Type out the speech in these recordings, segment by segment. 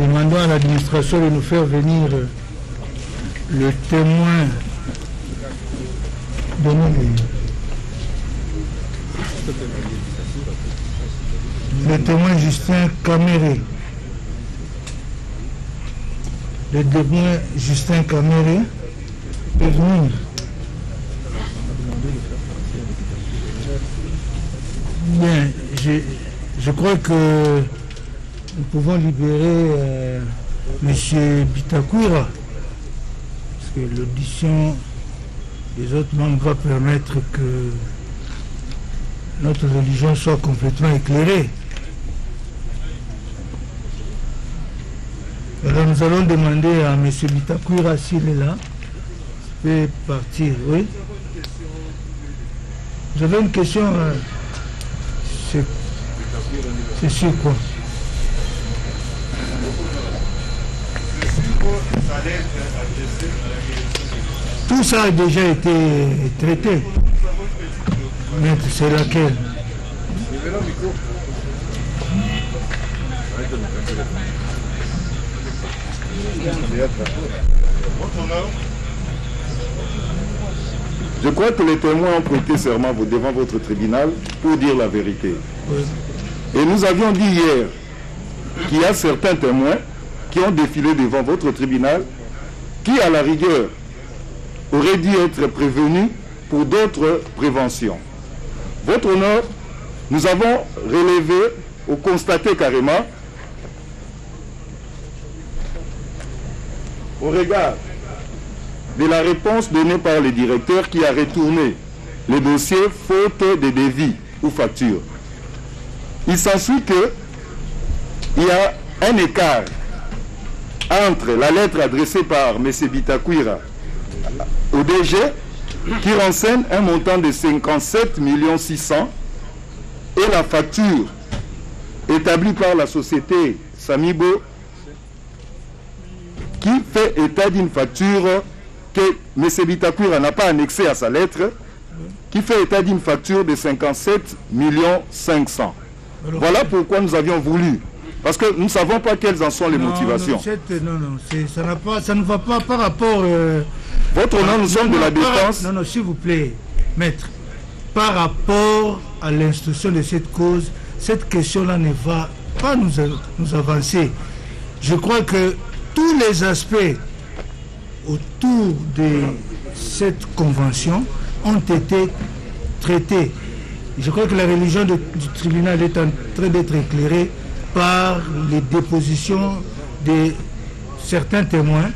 Demandons à l'administration de nous faire venir le témoin de le témoin Justin Caméré. Le témoin Justin Caméré peut venir. Bien, je crois que nous pouvons libérer M. Bitakoura, parce que l'audition des autres membres va permettre que notre religion soit complètement éclairée. Alors nous allons demander à M. Bitakoura s'il est là. Il peut partir, oui. J'avais une question. C'est sur quoi? Tout ça a déjà été traité. Maître, c'est laquelle? Je crois que les témoins ont prêté serment devant votre tribunal pour dire la vérité. Oui. Et nous avions dit hier qu'il y a certains témoins qui ont défilé devant votre tribunal qui, à la rigueur, auraient dû être prévenus pour d'autres préventions. Votre honneur, nous avons relevé ou constaté carrément, au regard de la réponse donnée par le directeur qui a retourné le dossier faute de devis ou facture. Il s'ensuit qu'il y a un écart entre la lettre adressée par M. Bitakoura au DG qui renseigne un montant de 57 600 000 et la facture établie par la société Samibo qui fait état d'une facture que M. Bitakoura n'a pas annexée à sa lettre, qui fait état d'une facture de 57 500 000. Voilà pourquoi nous avions voulu. Parce que nous ne savons pas quelles en sont les motivations. Ça ne va pas par rapport... Votre honneur, nous sommes de la défense. Non, s'il vous plaît, maître. Par rapport à l'instruction de cette cause, cette question-là ne va pas nous avancer. Je crois que tous les aspects autour de cette convention ont été traités. Je crois que la religion du tribunal est en train d'être éclairée par les dépositions de certains témoins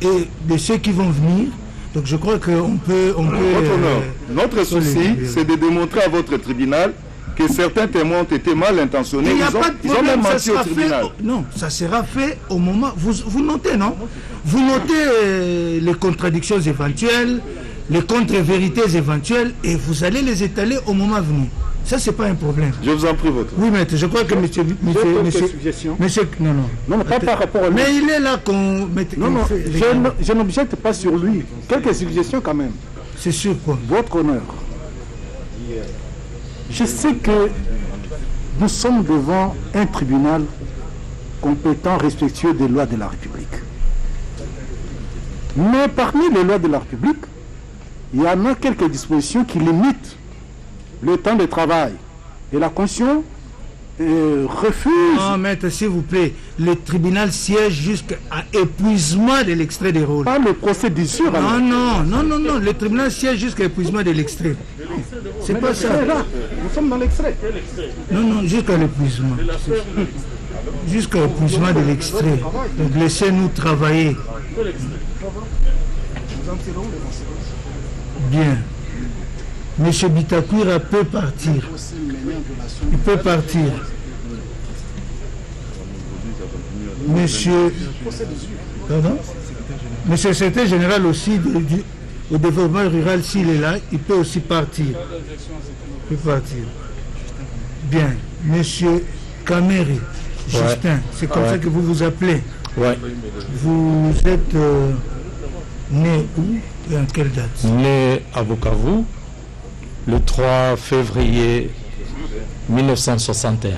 et de ceux qui vont venir. Donc je crois qu'on peut... Votre honneur, notre souci, c'est de démontrer à votre tribunal que certains témoins ont été mal intentionnés. Ils ont même menti au tribunal. Non, ça sera fait au moment... Vous notez, non? Vous notez les contradictions éventuelles, les contre-vérités éventuelles, et vous allez les étaler au moment venu. Ça, c'est pas un problème. Je vous en prie, votre... Oui, maître, je crois que monsieur... Non, pas par rapport à lui. Mais il est là qu'on... Non, je n'objecte pas sur lui. Quelques suggestions quand même. C'est sûr quoi? Votre honneur. Je sais que nous sommes devant un tribunal compétent, respectueux des lois de la République. Mais parmi les lois de la République, il y en a quelques dispositions qui limitent le temps de travail. Et la Constitution refuse... Non, maître, s'il vous plaît, le tribunal siège jusqu'à épuisement de l'extrait des rôles. Pas le procès d'usure. Non, le tribunal siège jusqu'à épuisement de l'extrait. C'est pas ça. Là, nous sommes dans l'extrait. Non, jusqu'à l'épuisement. Jusqu'à l'épuisement de l'extrait. Donc laissez-nous travailler. Bien. Monsieur Bitakoura peut partir. Il peut partir. Monsieur... Pardon? Monsieur le secrétaire général aussi au développement rural, s'il est là, il peut aussi partir. Il peut partir. Bien. Monsieur Caméré, Justin, c'est comme ça que vous vous appelez. Ouais. Vous êtes né où et en quelle date? Né à Bukavu, le 3 février 1961.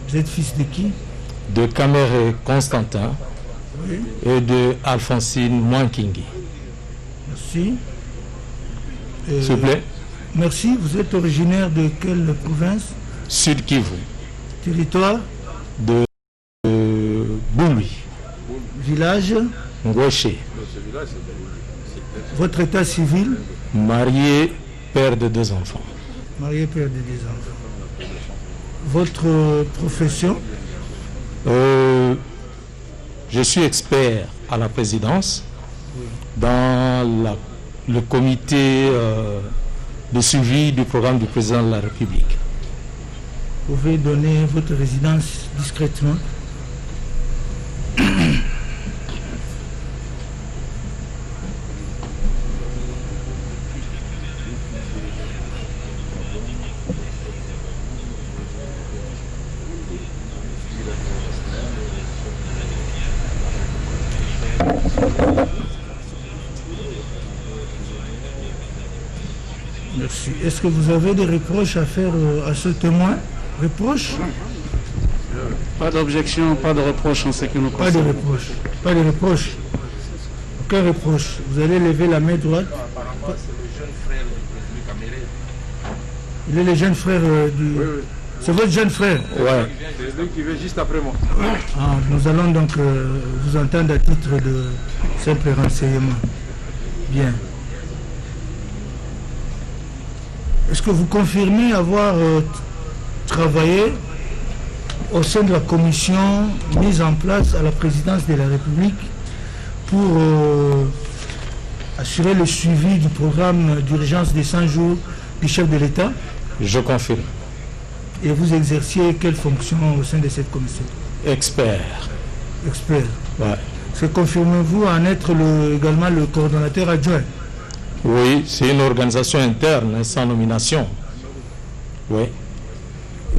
Vous êtes fils de qui? de Kamere Constantin Oui. et de Alphonsine Mwankingi. Merci. S'il vous plaît. Merci. Vous êtes originaire de quelle province? Sud Kivu, Territoire? de Bouli, Village? Ngweshe, Votre état civil? marié, père de 2 enfants. Marié, père de 2 enfants. Votre profession? Je suis expert à la présidence dans le comité de suivi du programme du président de la République. Vous pouvez donner votre résidence discrètement? Merci. Est-ce que vous avez des reproches à faire à ce témoin? Reproches? Pas d'objection, pas de reproche en ce qui nous Pas de concerne. reproches. Pas de reproches. Aucun reproche. Vous allez lever la main droite. Il est le jeune frère du... C'est votre jeune frère? Ouais. C'est lui qui vient juste après moi. Ah, nous allons donc vous entendre à titre de simple renseignement. Bien. Est-ce que vous confirmez avoir travaillé au sein de la commission mise en place à la présidence de la République pour assurer le suivi du programme d'urgence des 100 jours du chef de l'État? Je confirme. Et vous exerciez quelle fonction au sein de cette commission? Expert. Expert. Ouais. Confirmez-vous en être également le coordonnateur adjoint? Oui, c'est une organisation interne sans nomination. Oui.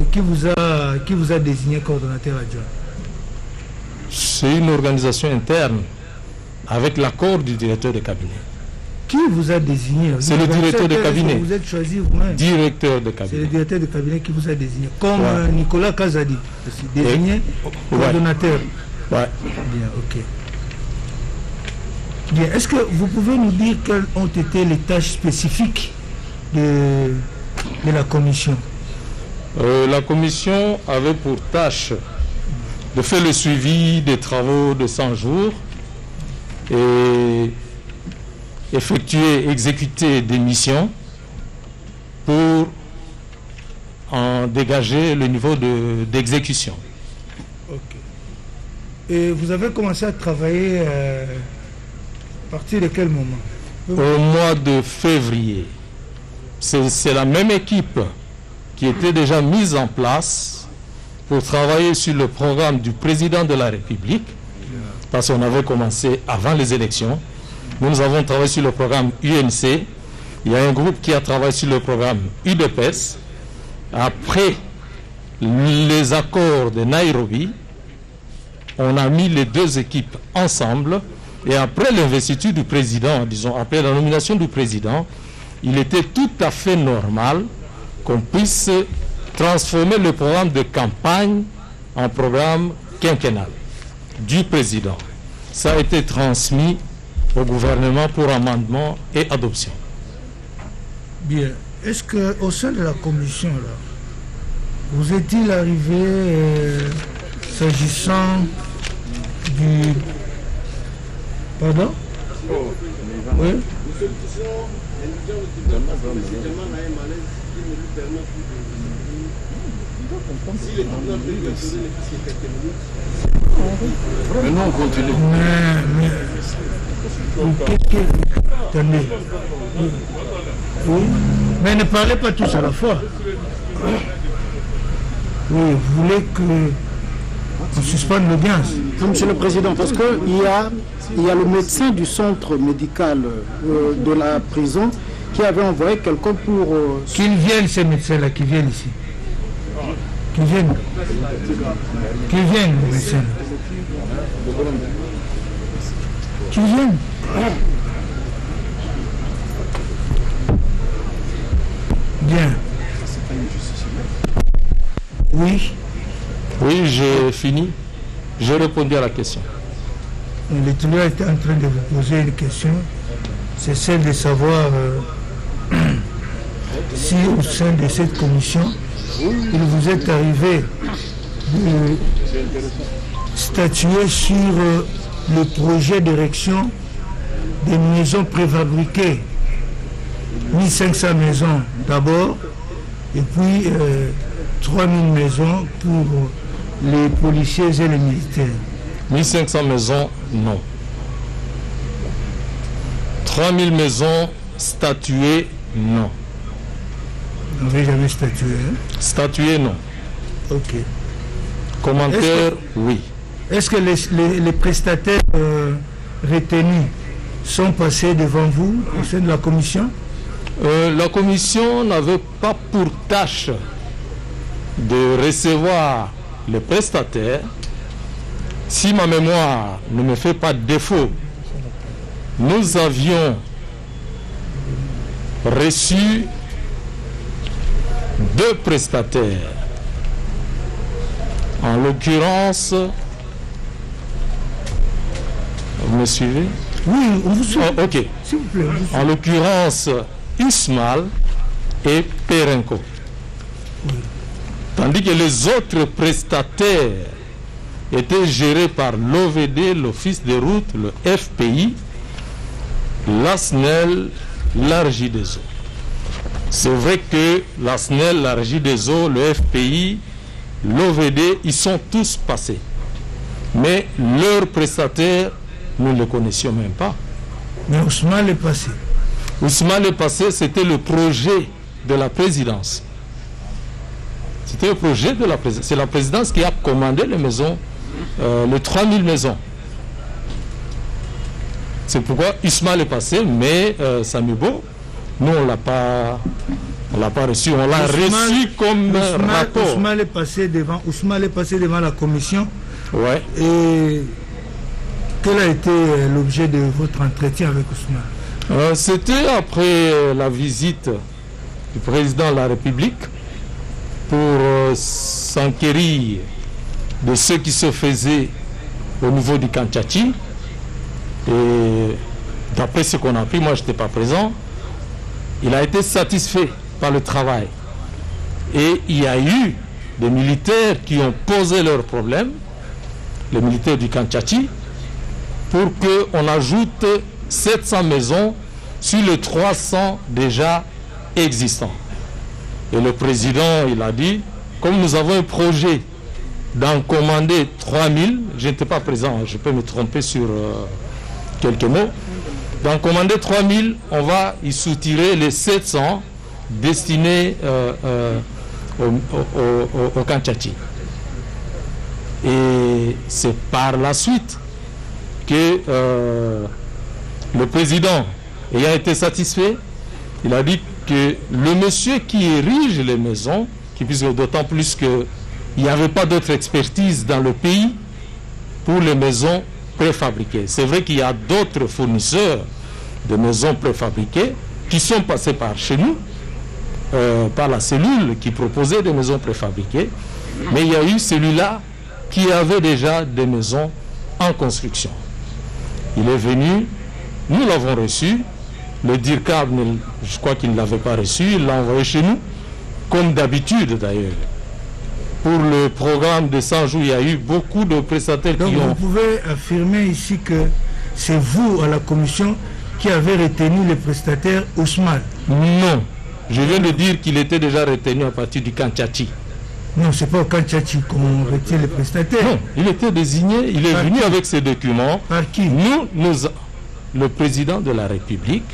Et qui vous a désigné coordonnateur adjoint? C'est une organisation interne avec l'accord du directeur de cabinet. Qui vous a désigné? C'est le directeur de cabinet. Vous êtes choisi vous-même? Directeur de C'est le cabinet. directeur de cabinet qui vous a désigné. Comme Ouais. Nicolas Kazadi, désigné coordonnateur. Ouais. Bien, ok. Bien, est-ce que vous pouvez nous dire quelles ont été les tâches spécifiques de la commission? La commission avait pour tâche de faire le suivi des travaux de 100 jours et exécuter des missions pour en dégager le niveau d'exécution. Ok. Et vous avez commencé à travailler à partir de quel moment? Au mois de février, c'est la même équipe qui était déjà mise en place pour travailler sur le programme du président de la République, parce qu'on avait commencé avant les élections. Nous avons travaillé sur le programme UNC. Il y a un groupe qui a travaillé sur le programme UDPS. Après les accords de Nairobi, on a mis les 2 équipes ensemble. Et après l'investiture du président, disons, après la nomination du président, il était tout à fait normal qu'on puisse transformer le programme de campagne en programme quinquennal du président. Ça a été transmis au gouvernement pour amendement et adoption. Bien. Est-ce qu'au sein de la commission, là, vous est-il arrivé, s'agissant du... Pardon? Oui? Maintenant, on continue. Attendez. Oui. Mais ne parlez pas tous à la fois. Oui, vous voulez qu'on suspende l'audience? Monsieur le Président, parce qu'il y a le médecin du centre médical de la prison qui avait envoyé quelqu'un pour... Qu'ils viennent, ces médecins-là, qui viennent ici. Qu'ils viennent. Qu'ils viennent, les médecins. Qu'ils viennent. Bien. Oui. Oui, j'ai fini. J'ai répondu à la question. Le titulaire était en train de vous poser une question. C'est celle de savoir si au sein de cette commission, il vous est arrivé de statuer sur le projet d'érection des maisons préfabriquées. 1500 maisons d'abord, et puis 3000 maisons pour les policiers et les militaires. 1500 maisons, non. 3000 maisons statuées, non. Vous n'avez jamais statué, hein? Statuées, non. Ok. Commentaire, oui. Est-ce que les prestataires retenus sont passés devant vous au sein de la commission? La commission n'avait pas pour tâche de recevoir les prestataires. Si ma mémoire ne me fait pas défaut, nous avions reçu 2 prestataires. En l'occurrence, vous me suivez? Oui, on vous suit. Oh, ok. S'il vous plaît. En l'occurrence, Ismaël et Perenco. Tandis que les autres prestataires étaient gérés par l'OVD, l'Office des routes, le FPI, l'ASNEL, l'ARJ des eaux. C'est vrai que l'ASNEL, l'ARJ des eaux, le FPI, l'OVD, ils sont tous passés. Mais leurs prestataires, nous ne les connaissions même pas. Mais Ousmane est passé. Ousmane est passé, c'était le projet de la présidence. C'était le projet de la présidence. C'est la présidence qui a commandé les maisons, les 3000 maisons. C'est pourquoi Ousmane est passé, mais Samibo, nous on l'a pas reçu. On l'a reçu comme rapport. Ousmane est passé devant la commission. Ouais. Et quel a été l'objet de votre entretien avec Ousmane? C'était après la visite du président de la République pour s'enquérir de ce qui se faisait au niveau du Kantchachi. Et d'après ce qu'on a appris, moi je n'étais pas présent, il a été satisfait par le travail. Et il y a eu des militaires qui ont posé leurs problèmes, les militaires du Kantchachi, pour qu'on ajoute 700 maisons sur les 300 déjà existants. Et le président, il a dit, comme nous avons un projet d'en commander 3000, je n'étais pas présent, je peux me tromper sur quelques mots, d'en commander 3000, on va y soutirer les 700 destinés au Kantchachi. Et c'est par la suite que le président, ayant été satisfait, il a dit que le monsieur qui érige les maisons, puisque d'autant plus qu'il n'y avait pas d'autre expertise dans le pays pour les maisons préfabriquées. C'est vrai qu'il y a d'autres fournisseurs de maisons préfabriquées qui sont passés par chez nous, par la cellule qui proposait des maisons préfabriquées, mais il y a eu celui-là qui avait déjà des maisons en construction. Il est venu, nous l'avons reçu, le DIRCAB, je crois qu'il ne l'avait pas reçu, il l'a envoyé chez nous, comme d'habitude d'ailleurs. Pour le programme de 100 jours, il y a eu beaucoup de prestataires qui ont... Donc vous pouvez affirmer ici que c'est vous, à la commission, qui avez retenu les prestataires Ousmane? Non, je viens de dire qu'il était déjà retenu à partir du Kantchachi. Non, c'est pas au Kantchachi qu'on retient les prestataires. Non, il était désigné, il est venu avec ses documents. Par qui? Le président de la République,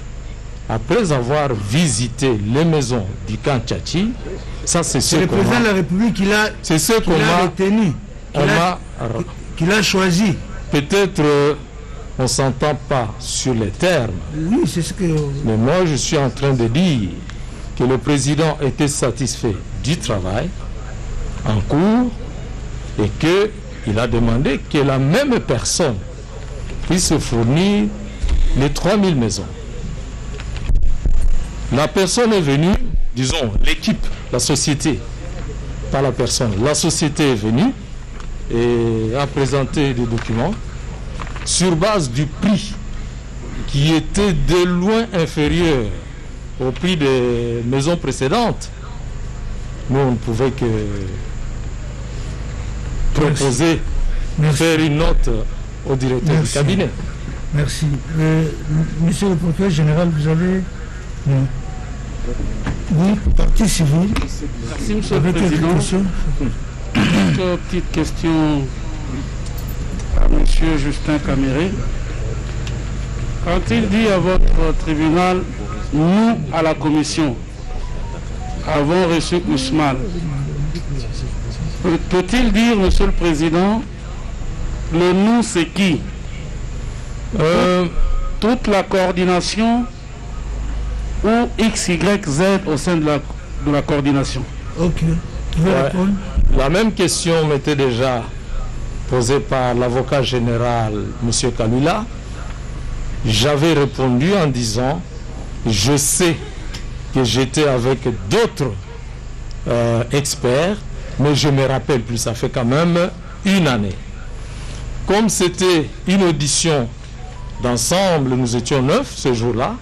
après avoir visité les maisons du Kantchachi, ça c'est ce le président de la République qui l'a retenu, qu'il a choisi. Peut-être on ne s'entend pas sur les termes. Oui, c'est ce que... Mais moi je suis en train de dire que le président était satisfait du travail en cours et qu'il a demandé que la même personne puisse fournir les 3000 maisons. La personne est venue, disons l'équipe, la société, pas la personne, la société est venue et a présenté des documents sur base du prix qui était de loin inférieur au prix des maisons précédentes. Nous, on ne pouvait que proposer, faire une note au directeur du cabinet. Merci. Monsieur le procureur général, vous avez... Non. Oui, partie civile. Merci, Monsieur le Président. Une petite question à Monsieur Justin Caméré. Quand il dit à votre tribunal, nous, à la commission, avons reçu Ousmane, peut-il dire, Monsieur le Président, le nous, c'est qui? Toute la coordination ou X, Y, Z au sein de la coordination? Ok. La même question m'était déjà posée par l'avocat général, M. Kalula. J'avais répondu en disant, je sais que j'étais avec d'autres experts, mais je me rappelle plus, ça fait quand même une année. Comme c'était une audition d'ensemble, nous étions 9 ce jour-là,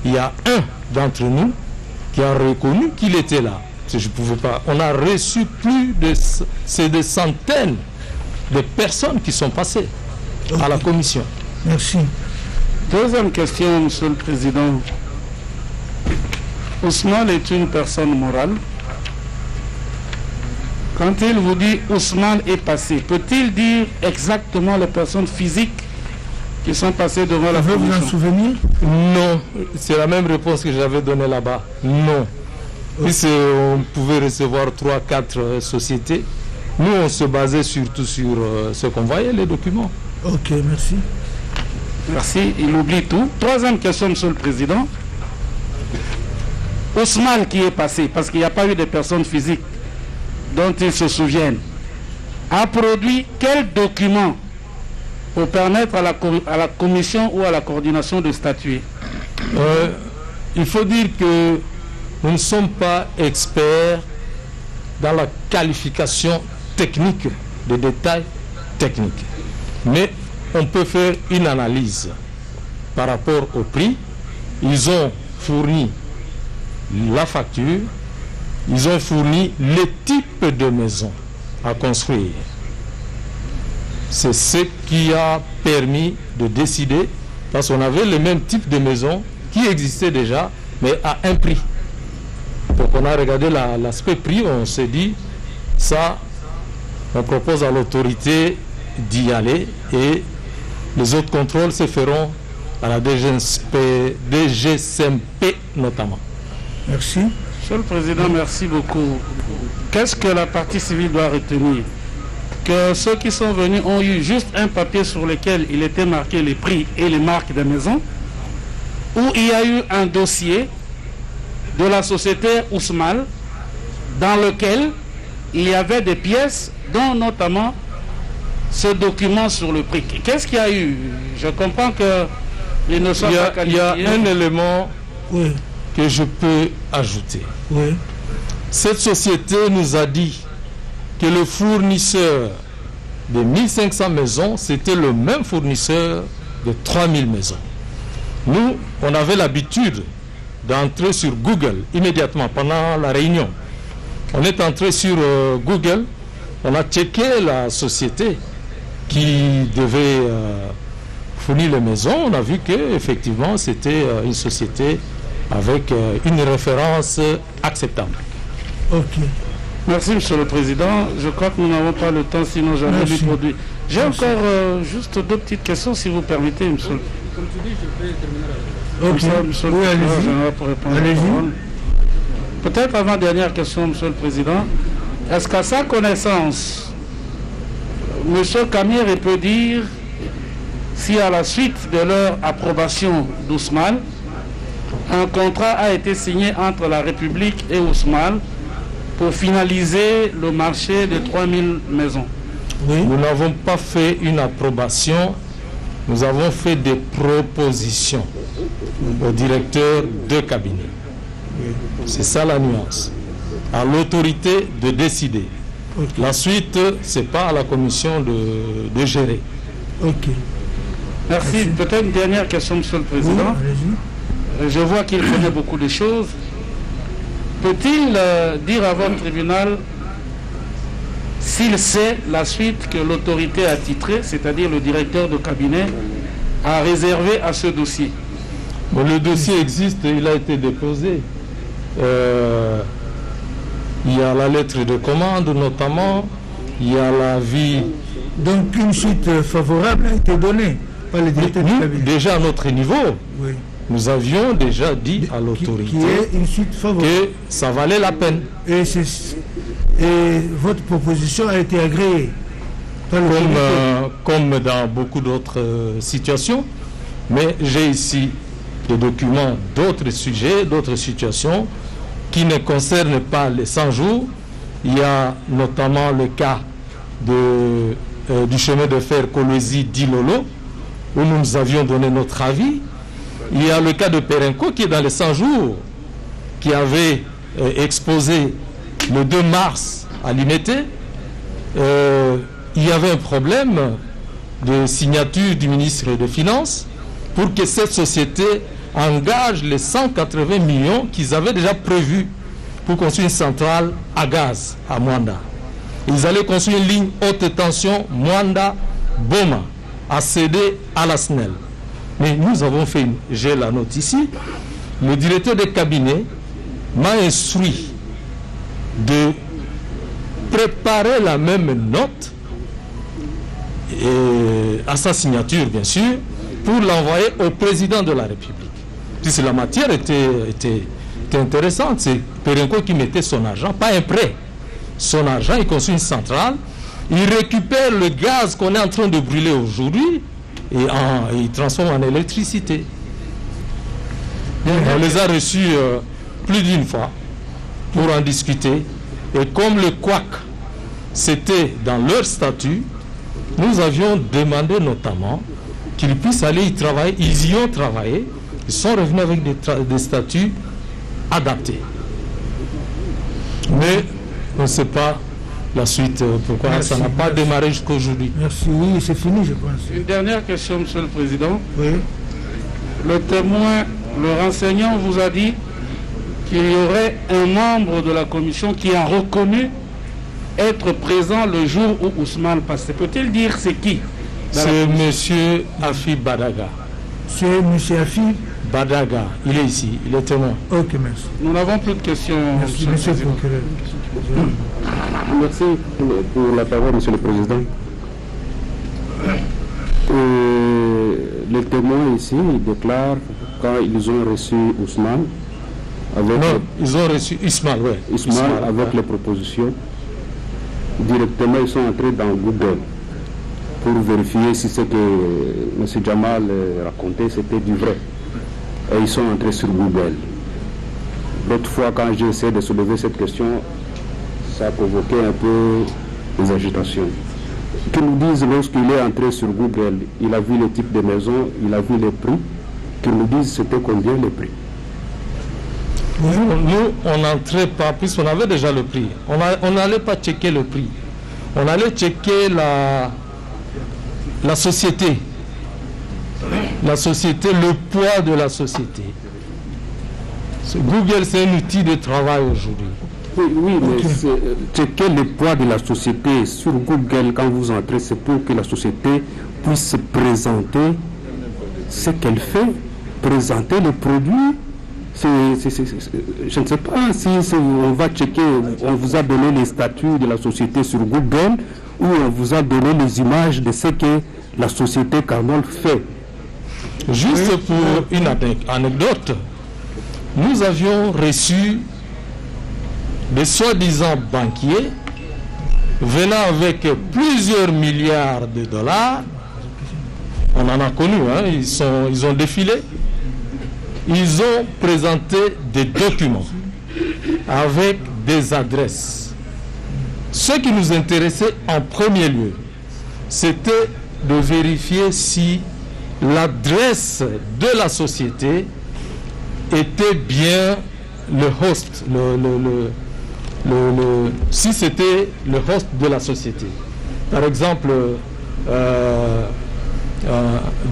il y a un d'entre nous qui a reconnu qu'il était là. Je ne pouvais pas. On a reçu plus de... C'est des centaines de personnes qui sont passées à la commission. Merci. Deuxième question, Monsieur le Président. Ousmane est une personne morale. Quand il vous dit Ousmane est passé, peut-il dire exactement les personnes physiques qui sont passées devant la commission? Vous en souvenir? Non. C'est la même réponse que j'avais donnée là-bas. Non. On pouvait recevoir 3-4 sociétés. Nous, on se basait surtout sur ce qu'on voyait, les documents. Ok, merci. Merci, il oublie tout. Troisième question, Monsieur le Président. Ousmane qui est passé, parce qu'il n'y a pas eu de personnes physiques dont ils se souviennent, a produit quel document pour permettre à la commission ou à la coordination de statuer? Il faut dire que nous ne sommes pas experts dans la qualification technique, des détails techniques. Mais on peut faire une analyse par rapport au prix. Ils ont fourni la facture, ils ont fourni le type de maison à construire. C'est ce qui a permis de décider, parce qu'on avait le même type de maison qui existait déjà, mais à un prix. Donc on a regardé l'aspect prix, on s'est dit, ça, on propose à l'autorité d'y aller et les autres contrôles se feront à la DGCMP notamment. Merci. Monsieur le Président, merci beaucoup. Qu'est-ce que la partie civile doit retenir? Que ceux qui sont venus ont eu juste un papier sur lequel il était marqué les prix et les marques des maisons, ou il y a eu un dossier de la société Ousmane dans lequel il y avait des pièces, dont notamment ce document sur le prix. Qu'est-ce qu'il y a eu? Je comprends qu'ils ne sont pas qualifiés. Il y a un élément que je peux ajouter. Oui. Cette société nous a dit que le fournisseur de 1500 maisons, c'était le même fournisseur de 3000 maisons. Nous, on avait l'habitude d'entrer sur Google immédiatement pendant la réunion. On est entré sur Google, on a checké la société qui devait fournir les maisons. On a vu qu'effectivement c'était une société avec une référence acceptable. Ok. Merci, Monsieur le Président. Je crois que nous n'avons pas le temps, sinon j'aurais dû produire. J'ai encore juste deux petites questions, si vous permettez, Monsieur. Comme tu dis, je vais terminer Ok. Oui, allez-y. Peut-être avant-dernière question, Monsieur le Président. Est-ce qu'à sa connaissance, Monsieur Caméré peut dire si à la suite de leur approbation d'Ousmane, un contrat a été signé entre la République et Ousmane pour finaliser le marché de 3000 maisons? Oui. Nous n'avons pas fait une approbation, nous avons fait des propositions au directeur de cabinet. C'est ça la nuance. À l'autorité de décider. Okay. La suite, ce n'est pas à la commission de gérer. Ok. Merci. Peut-être une dernière question, Monsieur le Président. Oui, je vois qu'il connaît beaucoup de choses. Peut-il dire à votre tribunal s'il sait la suite que l'autorité attitrée, c'est-à-dire le directeur de cabinet, a réservé à ce dossier? Bon, le dossier existe, il a été déposé. Il y a la lettre de commande notamment, il y a l'avis. Donc une suite favorable a été donnée par le directeur du cabinet. Déjà à notre niveau, Oui. nous avions déjà dit à l'autorité Qui est une suite favorable. que ça valait la peine. Et votre proposition a été agréée par le comité. Comme dans beaucoup d'autres situations. Mais j'ai ici des documents d'autres sujets, d'autres situations qui ne concernent pas les 100 jours. Il y a notamment le cas du chemin de fer Kolwezi-Dilolo, où nous avions donné notre avis. Il y a le cas de Perenco qui est dans les 100 jours, qui avait exposé le 2 mars à l'IMET. Il y avait un problème de signature du ministre des Finances pour que cette société engage les 180 millions qu'ils avaient déjà prévus pour construire une centrale à gaz à Mwanda. Ils allaient construire une ligne haute tension Mwanda-Boma à céder à la SNEL. Mais nous avons fait, j'ai la note ici, le directeur de cabinet m'a instruit de préparer la même note et à sa signature bien sûr pour l'envoyer au président de la République. Puisque la matière était intéressante, c'est Perenco qui mettait son argent, pas un prêt. Son argent, il construit une centrale, il récupère le gaz qu'on est en train de brûler aujourd'hui et il transforme en électricité. On les a reçus plus d'une fois pour en discuter. Et comme le couac, c'était dans leur statut, nous avions demandé notamment qu'ils puissent aller y travailler. Ils y ont travaillé. Ils sont revenus avec des statuts adaptés. Mais on ne sait pas la suite, pourquoi merci, ça n'a pas démarré jusqu'à aujourd'hui. Merci, oui, c'est fini, je pense. Une dernière question, Monsieur le Président. Oui. Le témoin, le renseignant vous a dit qu'il y aurait un membre de la commission qui a reconnu être présent le jour où Ousmane passait. Peut-il dire c'est qui? C'est M. Afi Badaga. C'est M. Afi Badaga. Il est ici, il est témoin. Ok, merci. Nous n'avons plus de questions. Merci, monsieur le procureur. Merci pour la parole, Monsieur le Président. Les témoins ici déclarent quand ils ont reçu Ousmane avec ils ont reçu Ismaël, oui. Ismaël avec les propositions. Directement, ils sont entrés dans Google pour vérifier si ce que M. Jamal racontait, c'était du vrai. Et ils sont entrés sur Google. L'autre fois, quand j'ai essayé de soulever cette question, ça a provoqué un peu des agitations. Qu'ils nous disent lorsqu'il est entré sur Google, il a vu le type de maison, il a vu les prix, qu'ils nous disent c'était combien les prix. Nous, on n'entrait pas, puisqu'on avait déjà le prix. On n'allait pas checker le prix. On allait checker la société. La société, le poids de la société. Google, c'est un outil de travail aujourd'hui. Oui, mais checker le poids de la société sur Google quand vous entrez, c'est pour que la société puisse présenter ce qu'elle fait, présenter les produits. Je ne sais pas si on va checker, on vous a donné les statuts de la société sur Google ou on vous a donné les images de ce que la société Carmol fait. Juste pour une anecdote, nous avions reçu des soi-disant banquiers venant avec plusieurs milliards de dollars. On en a connu, hein, ils ont défilé. Ils ont présenté des documents avec des adresses. Ce qui nous intéressait en premier lieu, c'était de vérifier si l'adresse de la société était bien le host, si c'était le host de la société. Par exemple,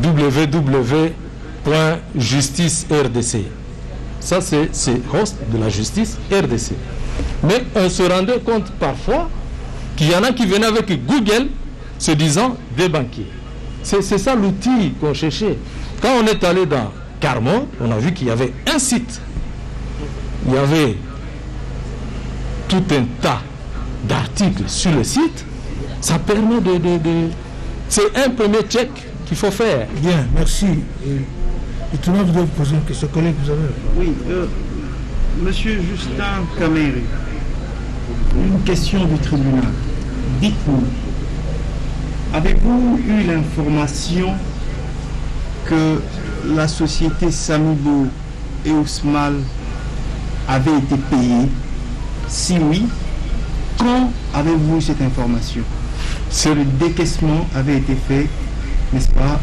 www.justice-RDC. Ça, c'est host de la justice RDC. Mais on se rendait compte parfois qu'il y en a qui venaient avec Google se disant des banquiers. C'est ça l'outil qu'on cherchait. Quand on est allé dans Carmode, on a vu qu'il y avait un site. Il y avait tout un tas d'articles sur le site. Ça permet c'est un premier check qu'il faut faire. Bien, merci. Et tout le monde doit vous poser une question. Collègue, vous avez... Oui, Monsieur Justin Kamere, une question du tribunal. Dites-nous, avez-vous eu l'information que la société Samibo et Ousmal avait été payée? Si oui, quand avez-vous eu cette information? Le décaissement avait été fait, n'est-ce pas,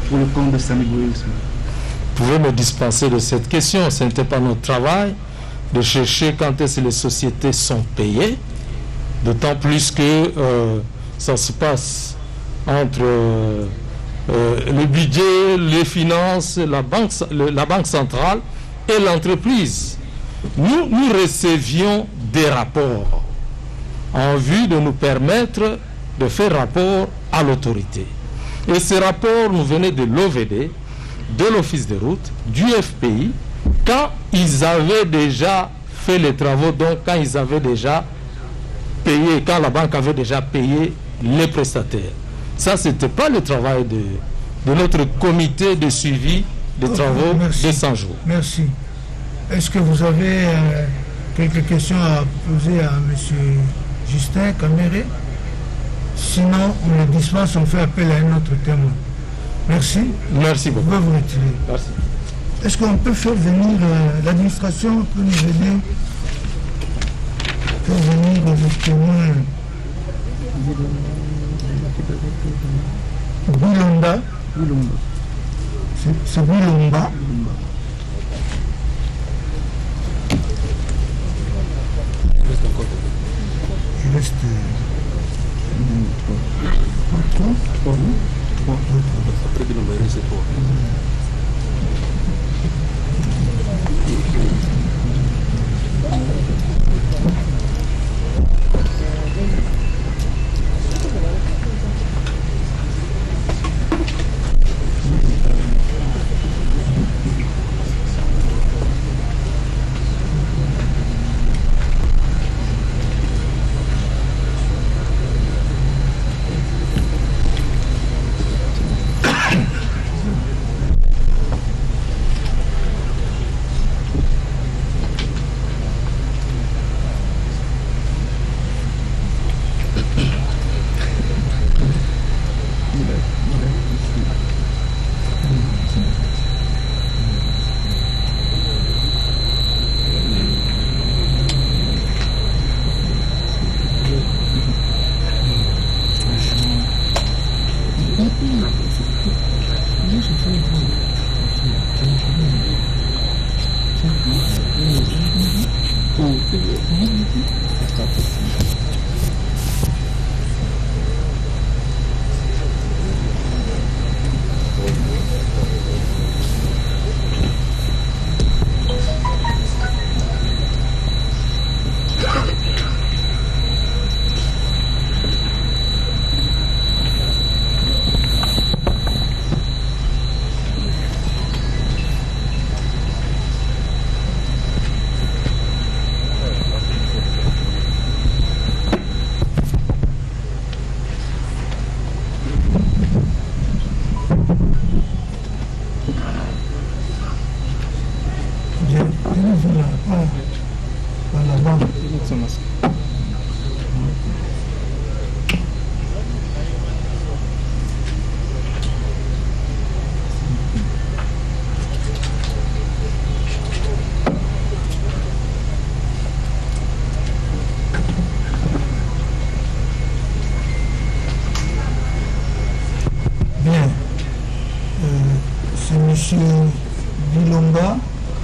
pour le compte de Samibo et Ousmal. Vous pouvez me dispenser de cette question. Ce n'était pas notre travail de chercher quand est-ce que les sociétés sont payées, d'autant plus que ça se passe entre le budget, les finances, la banque centrale et l'entreprise. Nous recevions des rapports en vue de nous permettre de faire rapport à l'autorité. Et ces rapports nous venaient de l'OVD, de l'Office des routes, du FPI, quand ils avaient déjà fait les travaux, donc quand ils avaient déjà payé, quand la banque avait déjà payé les prestataires. Ça, ce n'était pas le travail de notre comité de suivi des travaux de 100 jours. Merci. Est-ce que vous avez quelques questions à poser à M. Justin Kamere? Sinon, on le dispense, on fait appel à un autre témoin. Merci. Merci beaucoup. Vous pouvez vous retirer. Merci. Est-ce qu'on peut faire venir l'administration, peut nous aider, faire venir le témoin Boulomba. C'est Boulomba. Il reste 3. Après que l'on va rester 3. Monsieur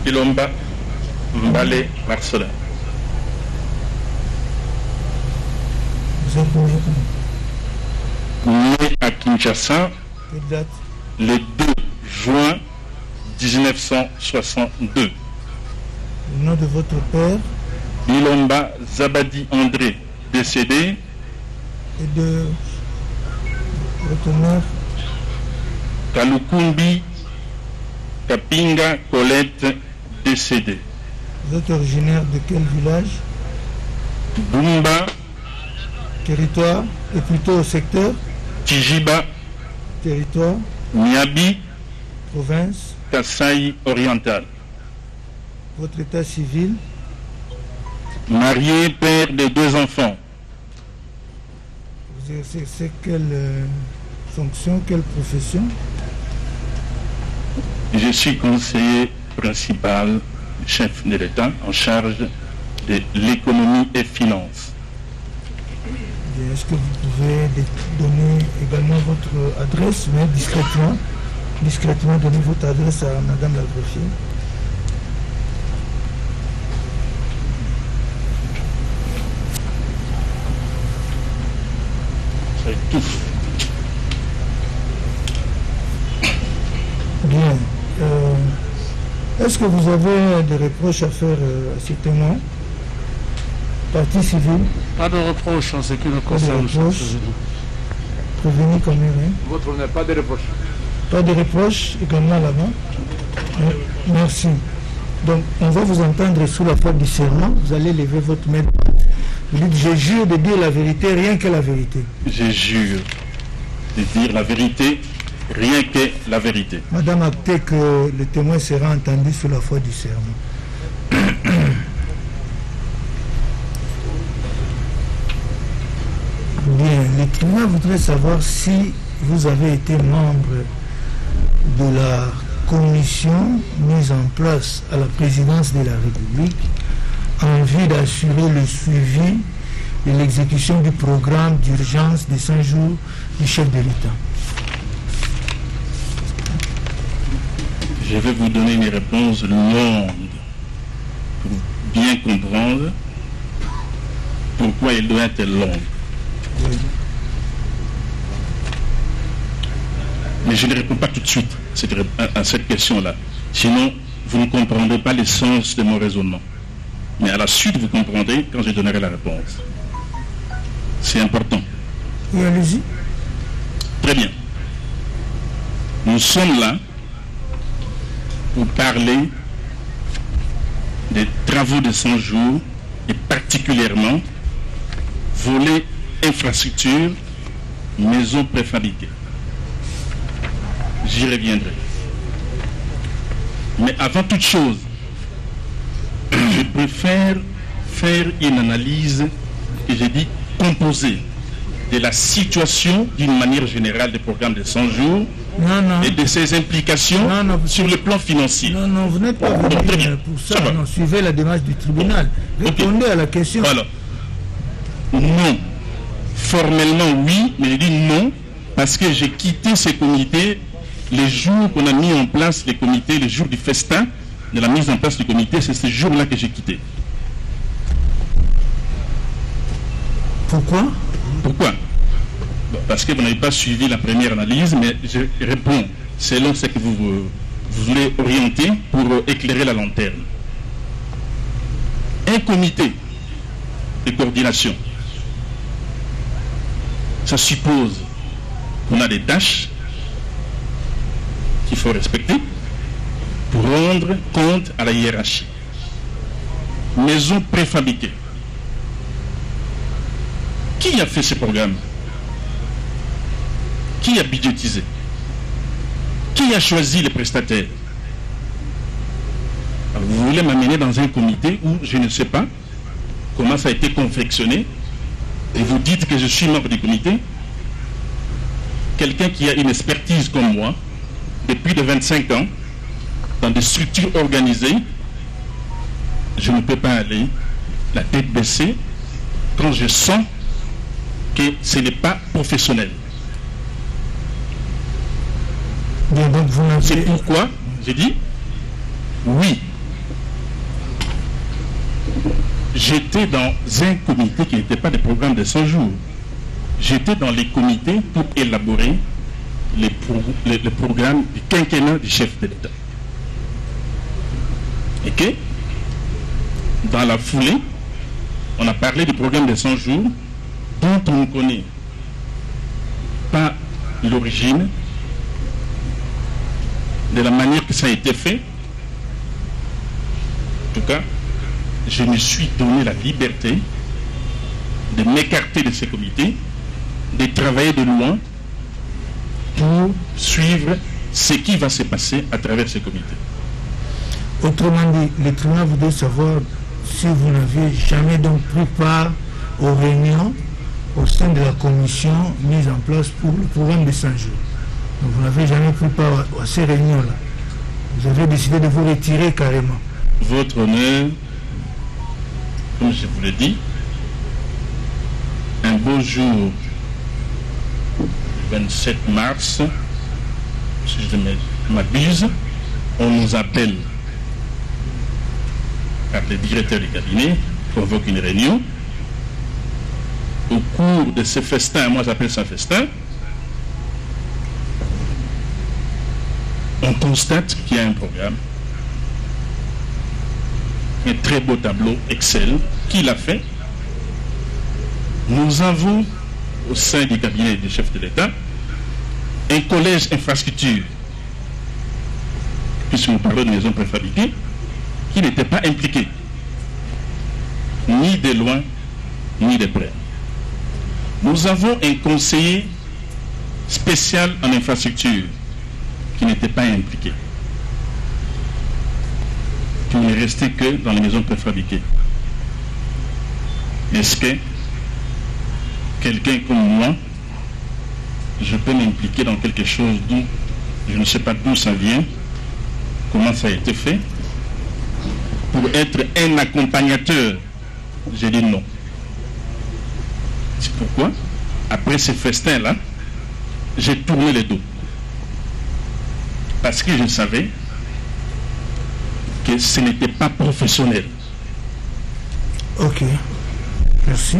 Bilomba Mbale Marcelin. Vous êtes né quand? Né à Kinshasa Quelle date? le 2 juin 1962. Le nom de votre père Bilomba Zabadi André, décédé. et de votre mère? Kalukumbi Kapinga Colette, décédé. Vous êtes originaire de quel village? Bumba Territoire, et plutôt secteur? Tijiba Territoire, Niabi province, Kasaï oriental. votre état civil? Marié, père de 2 enfants. Vous exercez quelle fonction, quelle profession? Je suis conseiller principal, chef de l'État en charge de l'économie et finances. Et est-ce que vous pouvez donner également votre adresse, mais discrètement donner votre adresse à Madame la greffière? C'est tout. Bien. Est-ce que vous avez des reproches à faire à ces témoins? Partie civile, Pas de reproche en ce qui nous pas de concerne, Monsieur le reproche. Président. Prévenu quand même, hein? Votre honneur, pas de reproche. Pas de reproches également là-bas. Merci. Donc, on va vous entendre sous la forme du serment. Vous allez lever votre main. Vous dites, je jure de dire la vérité, rien que la vérité. Je jure de dire la vérité, rien que la vérité. Madame acté que le témoin sera entendu sous la foi du serment. Bien, le tribunal voudrait savoir si vous avez été membre de la commission mise en place à la présidence de la République en vue d'assurer le suivi et l'exécution du programme d'urgence des 100 jours du chef de l'État. Je vais vous donner une réponse longue pour bien comprendre pourquoi elle doit être longue. Mais je ne réponds pas tout de suite à cette question-là. Sinon, vous ne comprendrez pas l'essence de mon raisonnement. Mais à la suite, vous comprendrez quand je donnerai la réponse. C'est important. Oui, allez-y. Très bien. Nous sommes là pour parler des travaux de 100 jours et particulièrement volet infrastructure, maison préfabriquée. J'y reviendrai. Mais avant toute chose, je préfère faire une analyse, et j'ai dit composée, de la situation d'une manière générale des programmes de 100 jours et de ses implications sur le plan financier. Non, vous n'êtes pas venu pour ça. Non, suivez la démarche du tribunal. Répondez à la question. Voilà. Non. Formellement, oui, mais je dis non, parce que j'ai quitté ces comités les jours qu'on a mis en place les comités, les jours du festin de la mise en place du comité, c'est ce jour-là que j'ai quitté. Pourquoi? Pourquoi? Parce que vous n'avez pas suivi la première analyse, mais je réponds selon ce que vous voulez orienter pour éclairer la lanterne. Un comité de coordination, ça suppose qu'on a des tâches qu'il faut respecter pour rendre compte à la hiérarchie. Maison préfabriquée. Qui a fait ce programme? Qui a budgétisé? Qui a choisi les prestataires? Alors, vous voulez m'amener dans un comité où je ne sais pas comment ça a été confectionné et vous dites que je suis membre du comité? Quelqu'un qui a une expertise comme moi depuis de 25 ans dans des structures organisées, je ne peux pas aller la tête baissée quand je sens que ce n'est pas professionnel. Bien, donc c'est pourquoi j'ai dit oui. J'étais dans un comité qui n'était pas des programmes de 100 jours. j'étais dans les comités pour élaborer le programme du quinquennat du chef de l'État. Et que, dans la foulée, on a parlé du programme des 100 jours, dont on ne connaît pas l'origine, de la manière que ça a été fait. En tout cas, je me suis donné la liberté de m'écarter de ces comités, de travailler de loin pour suivre ce qui va se passer à travers ces comités. Autrement dit, le tribunal voudrait savoir si vous n'avez jamais donc pris part aux réunions au sein de la commission mise en place pour le programme de 100 jours. Donc vous n'avez jamais pris part à ces réunions-là. Vous avez décidé de vous retirer carrément. Votre honneur, comme je vous l'ai dit, un beau jour, 27 mars, si je m'abuse, on nous appelle par le directeur du cabinet, convoque une réunion. Au cours de ce festin, moi j'appelle ça festin, on constate qu'il y a un programme, un très beau tableau Excel qu'il a fait. Nous avons au sein du cabinet du chef de l'État un collège infrastructure, puisque nous parlons de maisons préfabriquées, qui n'était pas impliqué, ni de loin, ni de près. Nous avons un conseiller spécial en infrastructure qui n'était pas impliqué, qui n'est resté que dans les maisons préfabriquées. Est-ce que quelqu'un comme moi, je peux m'impliquer dans quelque chose d'où je ne sais pas d'où ça vient, comment ça a été fait, pour être un accompagnateur? J'ai dit non. C'est pourquoi, après ce festin-là, j'ai tourné le dos. Parce que je savais que ce n'était pas professionnel. Ok. Merci.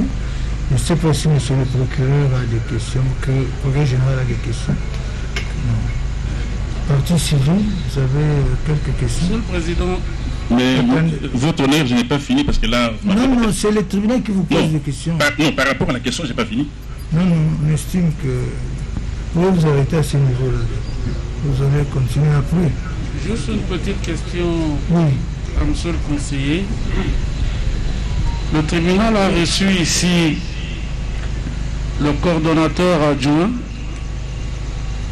Je ne sais pas si monsieur le procureur a des questions, que le procureur général a des questions. Non. Partie civile, vous avez quelques questions? Monsieur le Président. Mais votre honneur, je n'ai pas fini parce que là... Non, c'est le tribunal qui vous pose des questions. Non, par rapport à la question, je n'ai pas fini. Non, on estime que vous pouvez vous arrêter à ce niveau-là. Vous allez continuer après. Juste une petite question à monsieur le conseiller. Le tribunal a reçu ici le coordonnateur adjoint,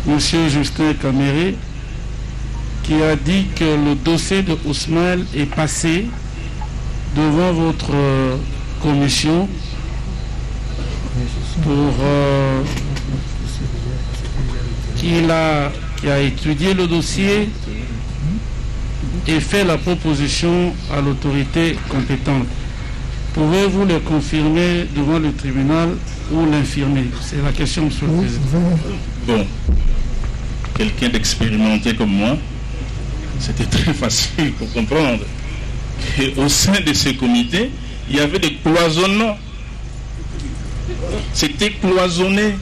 monsieur Justin Caméré, qui a dit que le dossier de Ousmane est passé devant votre commission pour qui a étudié le dossier et fait la proposition à l'autorité compétente. Pouvez-vous le confirmer devant le tribunal ou l'infirmer? C'est la question, monsieur le Président. Bon, quelqu'un d'expérimenté comme moi, c'était très facile pour comprendre qu'au sein de ces comités, il y avait des cloisonnements. C'était cloisonné.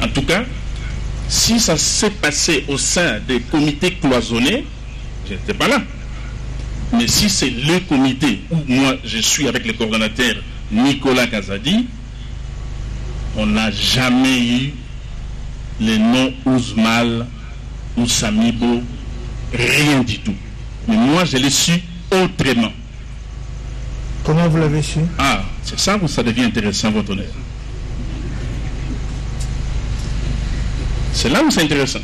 En tout cas, si ça s'est passé au sein des comités cloisonnés, je n'étais pas là. Mais si c'est le comité où moi je suis avec le coordonnateur Nicolas Kazadi, on n'a jamais eu les noms Ousmane ou Samibo, rien du tout. Mais moi je l'ai su autrement. Comment vous l'avez su? Ah, c'est ça où ça devient intéressant, votre honneur. C'est là où c'est intéressant.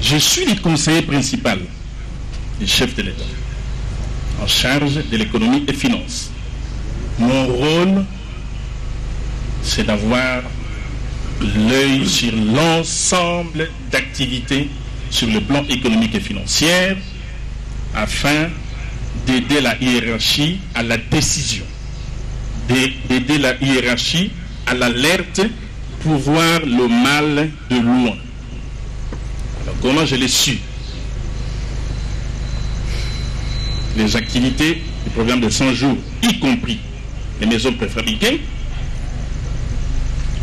Je suis le conseiller principal du chef de l'État, en charge de l'économie et finances. Mon rôle, c'est d'avoir l'œil sur l'ensemble d'activités sur le plan économique et financier afin d'aider la hiérarchie à la décision, d'aider la hiérarchie à l'alerte pour voir le mal de loin. Alors, comment je l'ai su? Les activités du programme de 100 jours, y compris les maisons préfabriquées,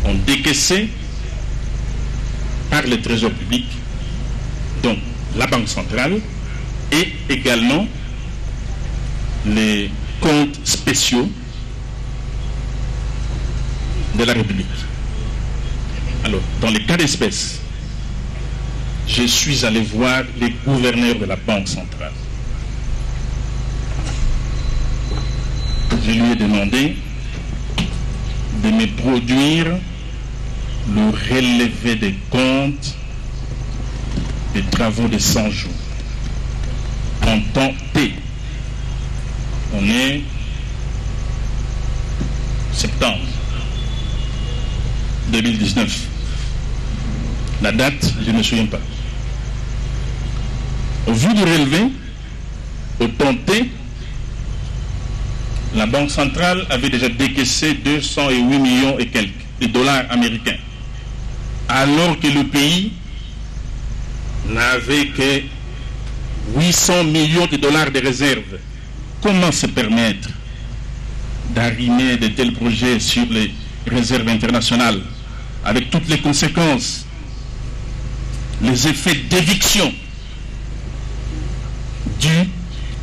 ont décaissé par le Trésor public, donc la Banque centrale, et également les comptes spéciaux de la République. Alors, dans les cas d'espèce, je suis allé voir les gouverneurs de la Banque centrale. Je lui ai demandé de me produire le relevé des comptes des travaux de 100 jours en temps T. On est septembre 2019. La date, je ne me souviens pas. Au vu du relevé, au temps T, la Banque centrale avait déjà décaissé 208 millions et quelques de dollars américains, alors que le pays n'avait que 800 millions de dollars de réserves. Comment se permettre d'arrimer de tels projets sur les réserves internationales, avec toutes les conséquences, les effets d'éviction dus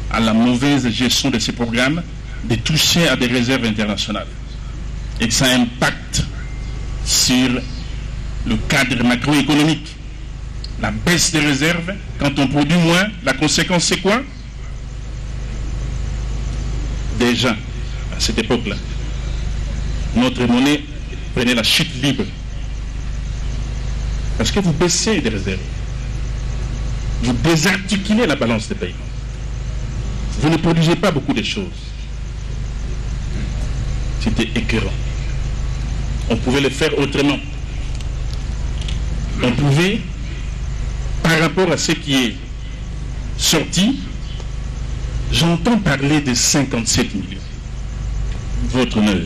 à la mauvaise gestion de ces programmes, de toucher à des réserves internationales, et que ça impacte sur le cadre macroéconomique. La baisse des réserves, quand on produit moins, la conséquence c'est quoi? Déjà, à cette époque-là, notre monnaie prenait la chute libre. Parce que vous baissez des réserves. Vous désarticulez la balance des paiements. Vous ne produisez pas beaucoup de choses. C'était écœurant. On pouvait le faire autrement. On pouvait, par rapport à ce qui est sorti, j'entends parler de 57 millions. Votre honneur.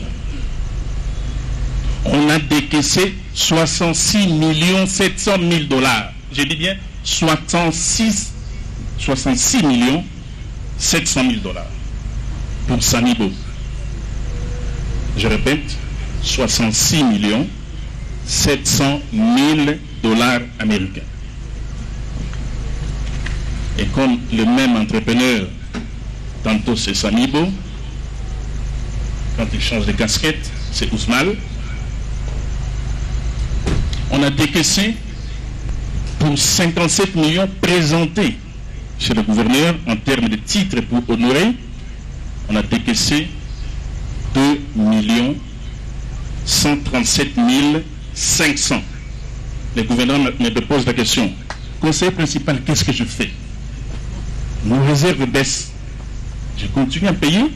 On a décaissé 66 700 000 dollars. Je dis bien 66 millions 700 000 dollars pour Samibo. Je répète, 66 millions 700 000 dollars américains. Et comme le même entrepreneur, tantôt c'est Samibo, quand il change de casquette, c'est Ousmane, on a décaissé pour 57 millions présentés chez le gouverneur en termes de titres pour honorer, on a décaissé 2 137 500. Le gouverneur me pose la question. Conseiller principal, qu'est-ce que je fais? Nos réserves baissent. Je continue à payer.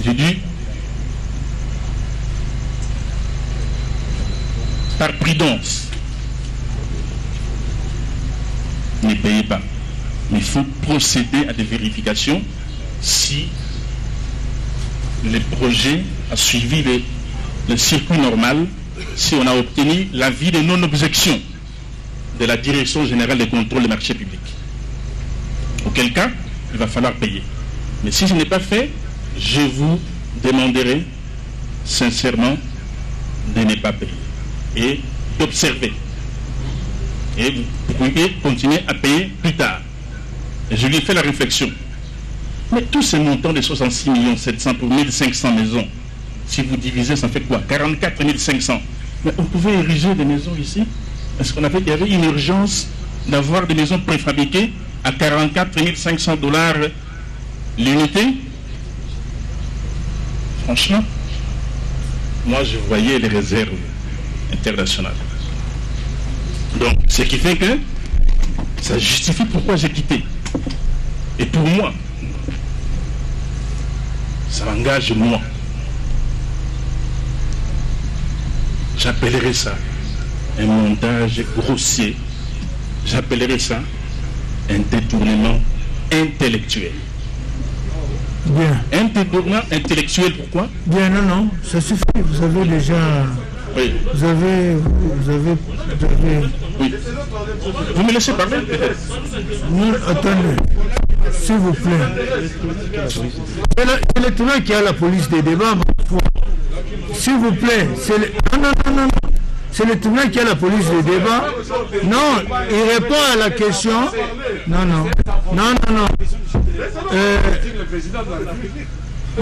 J'ai dit, par prudence, ne payez pas. Mais il faut procéder à des vérifications si le projet a suivi le circuit normal, si on a obtenu l'avis de non-objection de la Direction générale des contrôles des marchés publics. Auquel cas, il va falloir payer. Mais si ce n'est pas fait, je vous demanderai sincèrement de ne pas payer et d'observer. Et vous pouvez continuer à payer plus tard. Et je lui ai fait la réflexion. Mais tous ces montants de 66 700 pour 1500 maisons, si vous divisez, ça fait quoi? 44 500. Mais on pouvait ériger des maisons ici. Est-ce qu'il y avait une urgence d'avoir des maisons préfabriquées à 44 500 dollars l'unité? Franchement, moi je voyais les réserves internationales. Donc, ce qui fait que ça justifie pourquoi j'ai quitté. Et pour moi, ça m'engage moi. J'appellerais ça un montage grossier. J'appellerais ça un détournement intellectuel. Bien. Un détournement intellectuel, pourquoi? Bien, non, ça suffit. Vous avez déjà... Oui. Vous avez... Oui. Vous me laissez parler? Non, attendez. S'il vous plaît. C'est l'étonnant qu'il y a la police des débats. S'il vous plaît, non. C'est le tribunal qui a la police de débat. Non, il répond à la question. Non.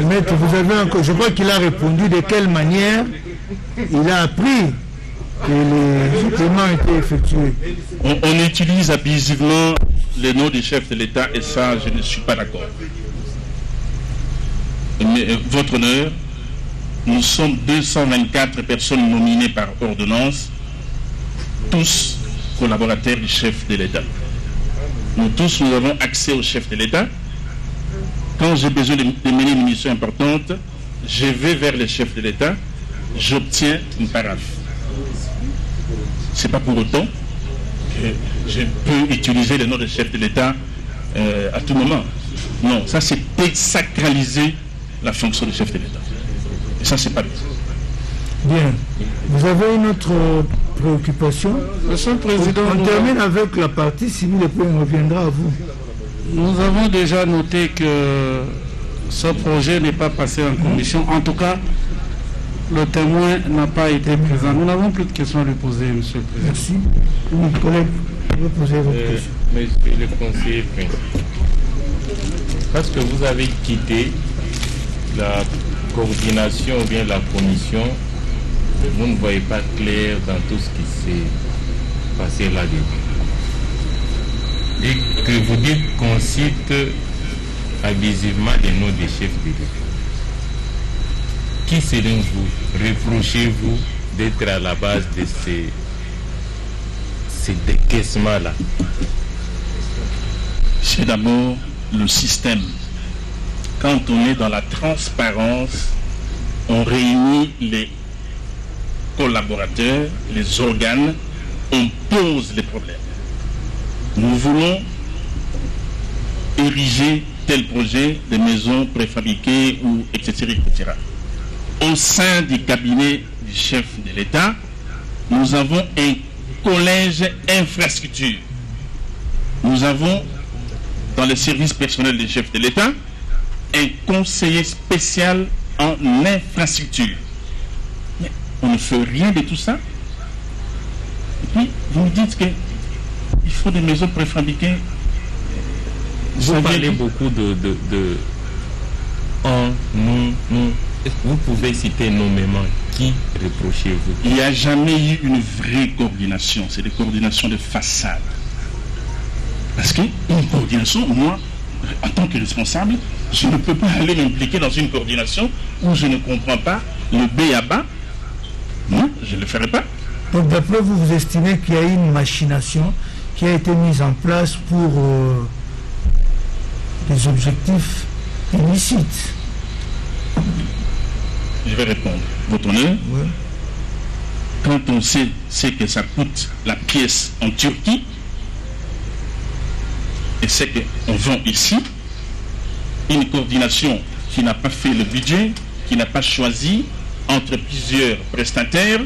Maître, vous avez encore. Je crois qu'il a répondu de quelle manière il a appris que les paiements ont été effectués. On utilise abusivement le nom du chef de l'État et ça, je ne suis pas d'accord. Mais, votre honneur, nous sommes 224 personnes nominées par ordonnance, tous collaborateurs du chef de l'État. Nous tous, nous avons accès au chef de l'État. Quand j'ai besoin de mener une mission importante, je vais vers le chef de l'État, j'obtiens une paraphe. Ce n'est pas pour autant que je peux utiliser le nom du chef de l'État à tout moment. Non, ça c'est désacraliser la fonction du chef de l'État. Et ça, c'est pas bien. Bien. Vous avez une autre préoccupation? Monsieur le Président, on termine avec la partie civile et puis on reviendra à vous. Nous avons déjà noté que ce projet n'est pas passé en commission. En tout cas, le témoin n'a pas été présent. Nous n'avons plus de questions à lui poser, Monsieur le Président. Merci. Mon collègue, je vais poser votre question. Monsieur le conseiller principal, parce que vous avez quitté la coordination ou bien la commission, vous ne voyez pas clair dans tout ce qui s'est passé là-dedans. Et que vous dites qu'on cite abusivement les noms des chefs de l'État. Qui, selon vous, reprochez-vous d'être à la base de ces décaissements-là? C'est d'abord le système. Quand on est dans la transparence, on réunit les collaborateurs, les organes, on pose les problèmes. Nous voulons ériger tel projet de maisons préfabriquées ou etc. Au sein du cabinet du chef de l'État, nous avons un collège infrastructure. Nous avons dans le service personnel du chef de l'État un conseiller spécial en infrastructure. Mais on ne fait rien de tout ça. Et puis, vous me dites qu'il faut des maisons préfabriquées. Vous parlez beaucoup de nous. Vous pouvez citer nommément qui reprochez-vous? Il n'y a jamais eu une vraie coordination. C'est des coordinations de façade. Parce qu'une coordination, moi, en tant que responsable, je ne peux pas aller m'impliquer dans une coordination où je ne comprends pas le B.A.B.A. Non, je ne le ferai pas. Donc d'après vous, vous estimez qu'il y a une machination qui a été mise en place pour des objectifs illicites? Je vais répondre. Votre honneur, oui. Quand on sait ce que ça coûte la pièce en Turquie, et c'est qu'on vend ici, une coordination qui n'a pas fait le budget, qui n'a pas choisi entre plusieurs prestataires,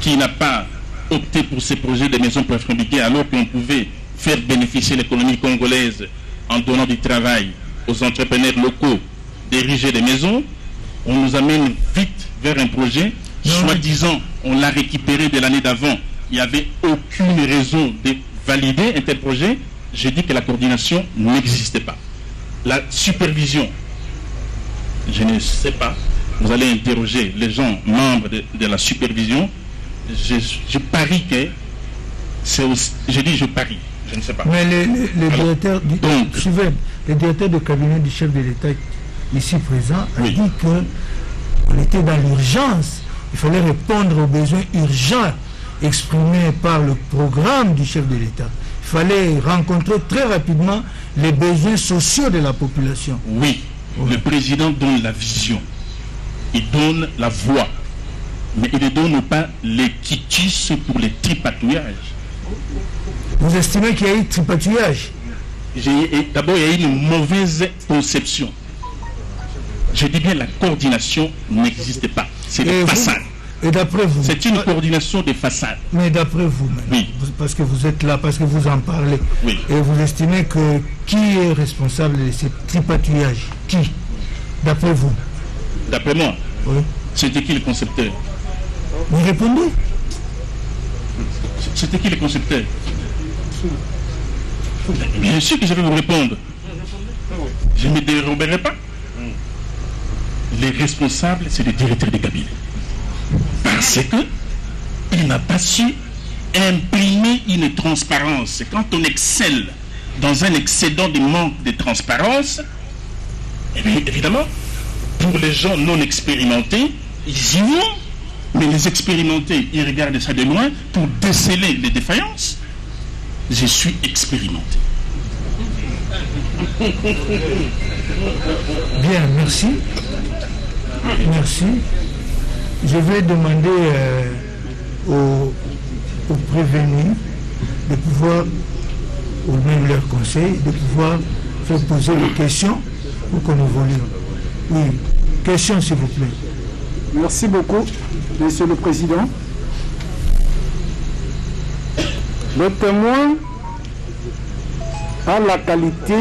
qui n'a pas opté pour ces projets de maisons préfabriquées alors qu'on pouvait faire bénéficier l'économie congolaise en donnant du travail aux entrepreneurs locaux d'ériger des maisons, on nous amène vite vers un projet, soi-disant on l'a récupéré de l'année d'avant, il n'y avait aucune raison de valider un tel projet. J'ai dit que la coordination n'existait pas. La supervision, je ne sais pas, vous allez interroger les gens membres de la supervision, je parie que c'est aussi, je dis je parie, je ne sais pas. Mais le directeur de cabinet du chef de l'État ici présent a dit qu'on était dans l'urgence, il fallait répondre aux besoins urgents exprimés par le programme du chef de l'État. Il fallait rencontrer très rapidement les besoins sociaux de la population. Oui, le président donne la vision, il donne la voix, mais il ne donne pas les quitus pour les tripatouillages. Vous estimez qu'il y a eu tripatouillage? D'abord, il y a eu une mauvaise conception. Je dis bien la coordination n'existe pas. C'est des façades. Et d'après vous? C'est une coordination des façades. Mais d'après vous, oui. Parce que vous êtes là, parce que vous en parlez, oui. Et vous estimez que qui est responsable de ces tripatouillages? Qui? D'après vous? D'après moi, Oui. C'était qui le concepteur? Vous répondez? C'était qui le concepteur? Bien sûr que je vais vous répondre. Je ne me déroberai pas. Les responsables, c'est le directeur de cabinet. Parce qu'il n'a pas su imprimer une transparence. Quand on excelle dans un excédent de manque de transparence, eh bien, évidemment, pour les gens non expérimentés, ils y vont. Mais les expérimentés, ils regardent ça de loin pour déceler les défaillances. Je suis expérimenté. Bien, merci. Merci. Je vais demander aux prévenus de pouvoir, ou même leur conseil, de pouvoir faire poser les questions pour qu'on évolue. Oui, question s'il vous plaît. Merci beaucoup, Monsieur le Président. Le témoin a la qualité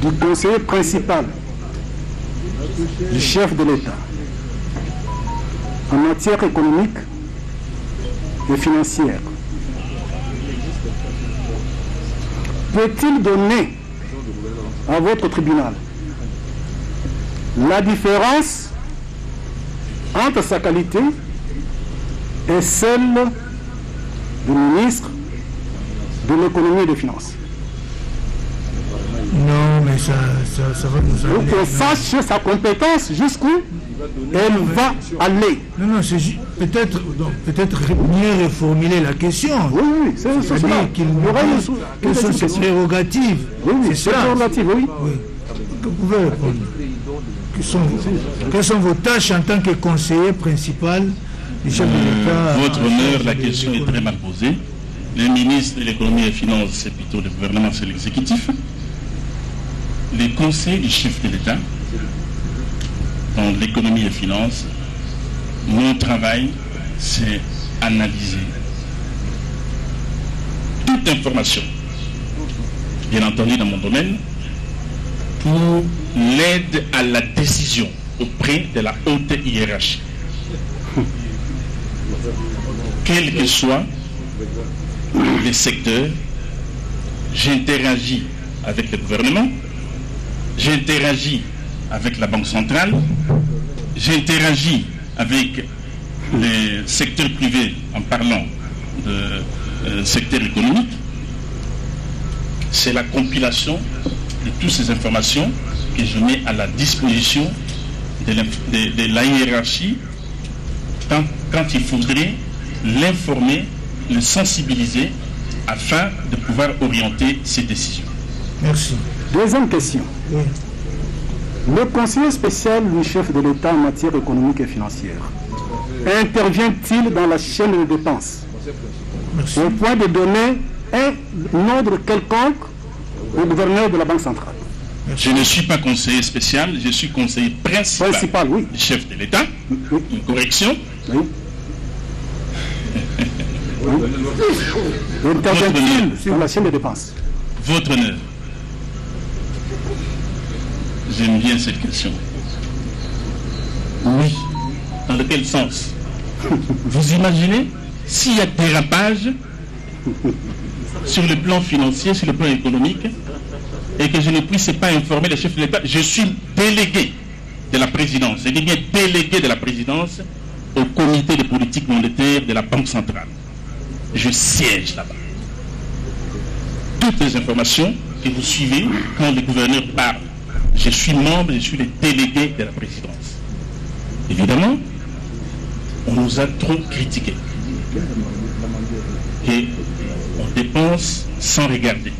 du conseiller principal du chef de l'État en matière économique et financière. Peut-il donner à votre tribunal la différence entre sa qualité et celle du ministre de l'économie et des finances? Non, mais ça va nous amener. Pour qu'on sache sa compétence jusqu'où elle va aller. Non, c'est peut-être mieux reformuler la question. Oui, c'est-à-dire qu'il y aura quelles sont ses prérogatives. Oui, c'est prérogatives, oui. Vous pouvez répondre. Quelles sont vos tâches en tant que conseiller principal du chef de l'État? Votre honneur, la question est très mal posée. Le ministre de l'économie et des finances, c'est plutôt le gouvernement, c'est l'exécutif. Les conseils du chef de l'État dans l'économie et les finances, mon travail, c'est analyser toute information, bien entendu dans mon domaine, pour l'aide à la décision auprès de la haute hiérarchie. Quel que soit le secteur, j'interagis avec le gouvernement, j'interagis avec la Banque centrale, j'interagis avec les secteurs privés en parlant de secteur économique. C'est la compilation de toutes ces informations que je mets à la disposition de la hiérarchie quand il faudrait l'informer, le sensibiliser afin de pouvoir orienter ses décisions. Merci. Deuxième question. Oui. Le conseiller spécial du chef de l'État en matière économique et financière intervient-il dans la chaîne de dépenses au point de donner un ordre quelconque au gouverneur de la Banque centrale? Je ne suis pas conseiller spécial, je suis conseiller principal oui. Du chef de l'État. Oui. Une correction. Oui. Intervient-il dans la chaîne de dépenses? Votre honneur. J'aime bien cette question. Oui. Dans lequel sens? Vous imaginez s'il y a dérapage sur le plan financier, sur le plan économique, et que je ne puisse pas informer le chef de l'État? Je suis délégué de la présidence, je dis bien délégué de la présidence au comité de politique monétaire de la Banque centrale. Je siège là-bas. Toutes les informations que vous suivez quand le gouverneur parle, je suis membre, je suis le délégué de la présidence. Évidemment, on nous a trop critiqués. Et on dépense sans regarder.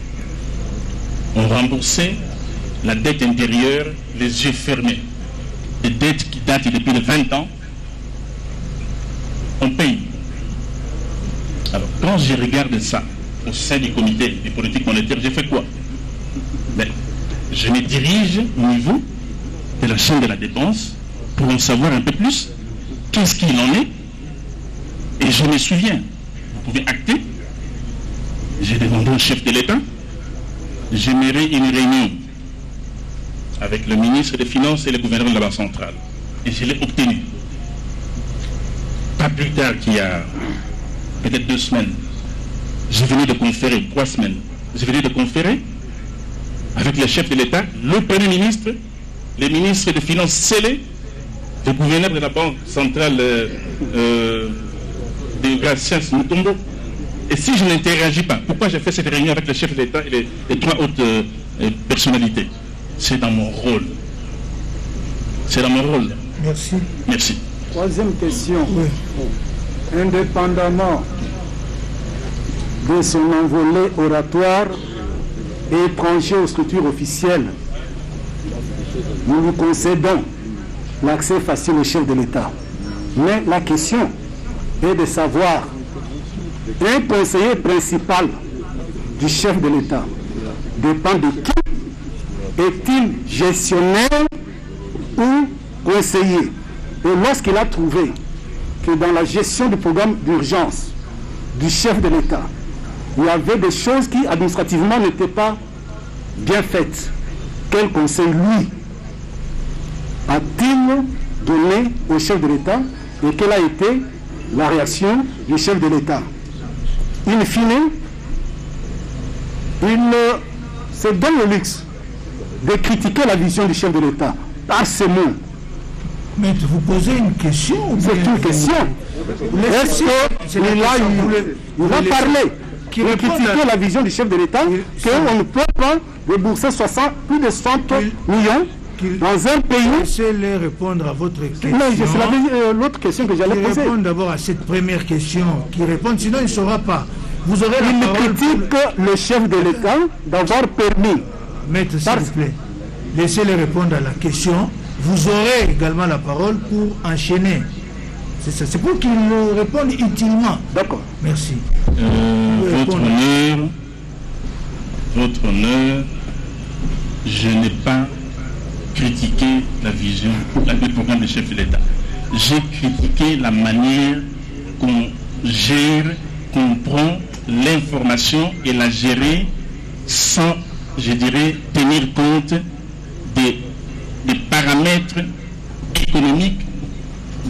On remboursait la dette intérieure, les yeux fermés. Des dettes qui datent depuis de 20 ans, on paye. Alors, quand je regarde ça au sein du comité des politiques monétaires, j'ai fait quoi? Je me dirige au niveau de la chaîne de la dépense pour en savoir un peu plus. Qu'est-ce qu'il en est? Et je me souviens, vous pouvez acter, j'ai demandé au chef de l'État, j'aimerais une réunion avec le ministre des Finances et le gouverneur de la Banque centrale. Et je l'ai obtenu. Pas plus tard qu'il y a peut-être 2 semaines, je venais de conférer, 3 semaines, je venais de conférer avec le chef de l'État, le Premier ministre, les ministres des Finances scellés, le gouverneur de la Banque centrale de Gracias Mutombo. Et si je n'interagis pas, pourquoi j'ai fait cette réunion avec le chef de l'État et les 3 autres personnalités? C'est dans mon rôle. C'est dans mon rôle. Merci. Merci. Troisième question. Oui. Indépendamment de son envolée oratoire et étranger aux structures officielles, nous lui concédons l'accès facile au chef de l'État. Mais la question est de savoir, un conseiller principal du chef de l'État dépend de qui? Est-il gestionnaire ou conseiller? Et lorsqu'il a trouvé que dans la gestion du programme d'urgence du chef de l'État, il y avait des choses qui administrativement n'étaient pas bien faites, quel conseil lui a-t-il donné au chef de l'État et quelle a été la réaction du chef de l'État? In fine, il se donne le luxe de critiquer la vision du chef de l'État par ces mots. Mais vous posez une question. C'est une question. Est-ce qu'il a parlé de critiquer la vision du chef de l'État qu'on ne peut pas débourser plus de 60 millions dans un pays? Laissez-les répondre à votre question. Non, c'est l'autre question que j'allais poser. Répondre d'abord à cette première question. Qui répond, sinon il ne saura pas. Vous aurez la parole. Il critique le chef de l'État d'avoir permis. Maître, s'il vous plaît, laissez-les répondre à la question. Vous aurez également la parole pour enchaîner. C'est ça. C'est pour qu'ils répondent utilement. D'accord. Merci. Votre honneur, je n'ai pas critiqué la vision, le programme du chef de l'État. J'ai critiqué la manière qu'on gère, qu'on prend l'information et la gérer sans, je dirais, tenir compte des paramètres économiques,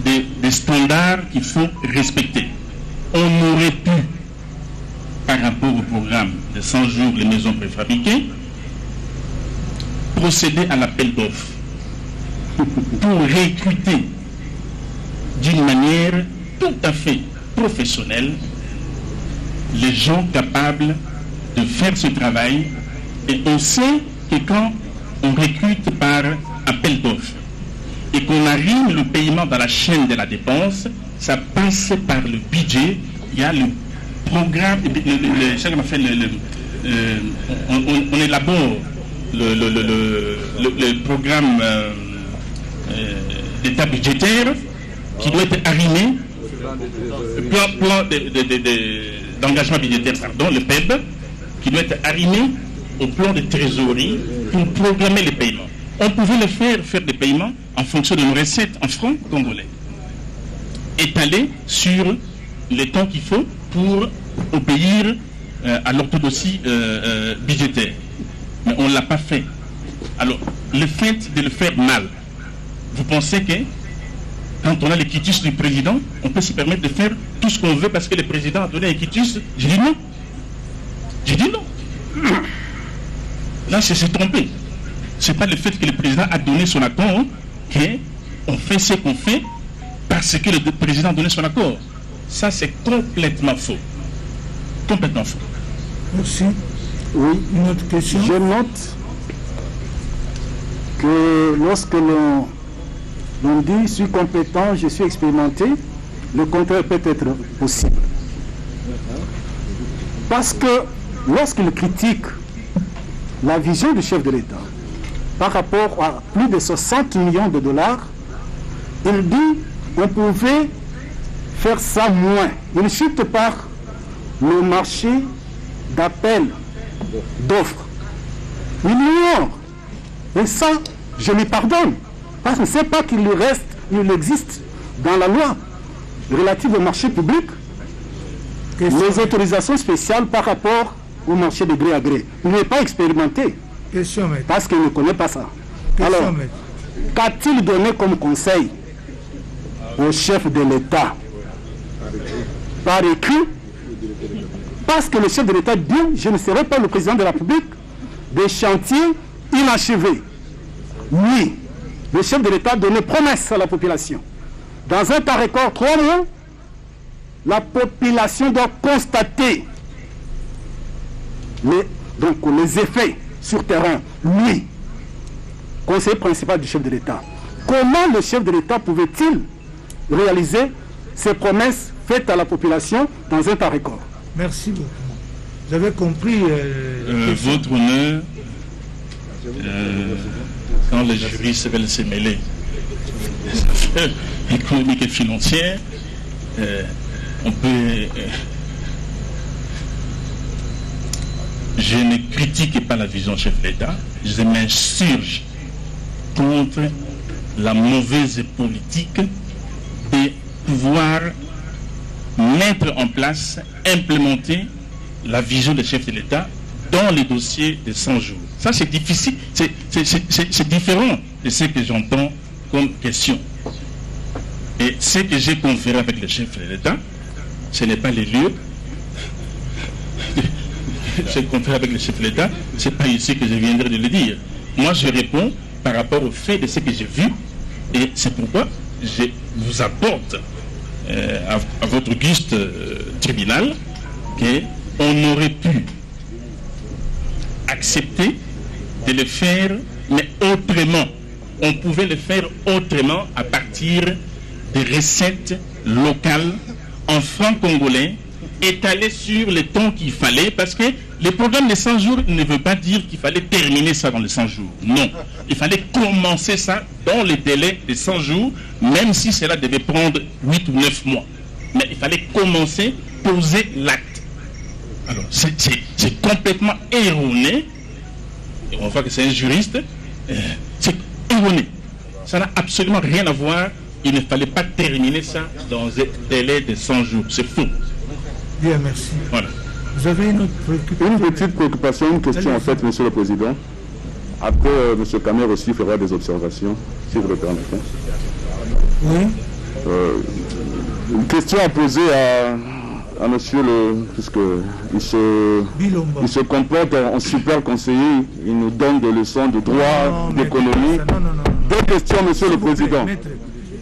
des standards qu'il faut respecter. On aurait pu, par rapport au programme de 100 jours, les maisons préfabriquées, procéder à l'appel d'offres pour recruter d'une manière tout à fait professionnelle les gens capables de faire ce travail. Et on sait que quand on recrute par appel d'offres et qu'on arrive le paiement dans la chaîne de la dépense, ça passe par le budget. Il y a le programme, on élabore le programme d'état budgétaire qui doit être arrimé, le plan d'engagement budgétaire, pardon, le PEB, qui doit être arrimé au plan de trésorerie pour programmer les paiements. On pouvait le faire des paiements en fonction de nos recettes en francs congolais, étalés sur les temps qu'il faut pour obéir à l'orthodoxie budgétaire. Mais on ne l'a pas fait. Alors, le fait de le faire mal, vous pensez que quand on a les quitus du président, on peut se permettre de faire tout ce qu'on veut parce que le président a donné un quitus? J'ai dit non. J'ai dit non. Là, c'est se tromper. Ce n'est pas le fait que le président a donné son accord qu'on fait ce qu'on fait parce que le président a donné son accord. Ça, c'est complètement faux. Complètement faux. Merci. Oui, une autre question. Je note que lorsque l'on dit « je suis compétent, je suis expérimenté », le contraire peut être possible. Parce que lorsqu'il critique la vision du chef de l'État par rapport à plus de 60 millions de dollars, il dit qu'on pouvait faire ça moins. Il chute par le marché d'appel d'offres. Il ignore. Et ça, je lui pardonne. Parce que je ne sais pas qu'il existe dans la loi relative au marché public les autorisations spéciales par rapport au marché de gré à gré. Il n'est pas expérimenté. Question, maître. Parce qu'il ne connaît pas ça. Alors, qu'a-t-il donné comme conseil au chef de l'État par écrit? Parce que le chef de l'État dit, je ne serai pas le président de la République des chantiers inachevés. Oui, le chef de l'État a donné promesse à la population. Dans un temps record, 3 mois, la population doit constater les effets sur terrain. Lui, conseiller principal du chef de l'État. Comment le chef de l'État pouvait-il réaliser ces promesses faites à la population dans un temps record? Merci beaucoup. Vous avez compris votre honneur, quand les juristes veulent se mêler des affaires économiques et financières, on peut... je ne critique pas la vision chef d'État, je m'insurge contre la mauvaise politique de pouvoir mettre en place, implémenter la vision du chef de l'État dans les dossiers de 100 jours. Ça, c'est difficile, c'est différent de ce que j'entends comme question. Et ce que j'ai conféré avec le chef de l'État, ce n'est pas les lieux. J'ai conféré avec le chef de l'État, ce n'est pas ici que je viendrai de le dire. Moi, je réponds par rapport au fait de ce que j'ai vu, et c'est pourquoi je vous apporte à votre auguste tribunal qu'on aurait pu accepter de le faire, mais autrement. On pouvait le faire autrement à partir des recettes locales en francs congolais, étalées sur le temps qu'il fallait, parce que le programme de 100 jours ne veut pas dire qu'il fallait terminer ça dans les 100 jours. Non, il fallait commencer ça dans les délais de 100 jours, même si cela devait prendre 8 ou 9 mois. Mais il fallait commencer, poser l'acte. Alors, c'est complètement erroné. Et on voit que c'est un juriste. C'est erroné. Ça n'a absolument rien à voir. Il ne fallait pas terminer ça dans un délai de 100 jours. C'est faux. Bien, merci. Voilà. Vous avez une autre préoccupation? Une petite préoccupation, une question en fait, Monsieur le Président. Après, M. Kamer aussi fera des observations, si vous le permettez. Oui. Une question à poser à Monsieur le... puisqu'il se comporte en super conseiller, il nous donne des leçons de droit, d'économie. Deux questions, Monsieur le Président.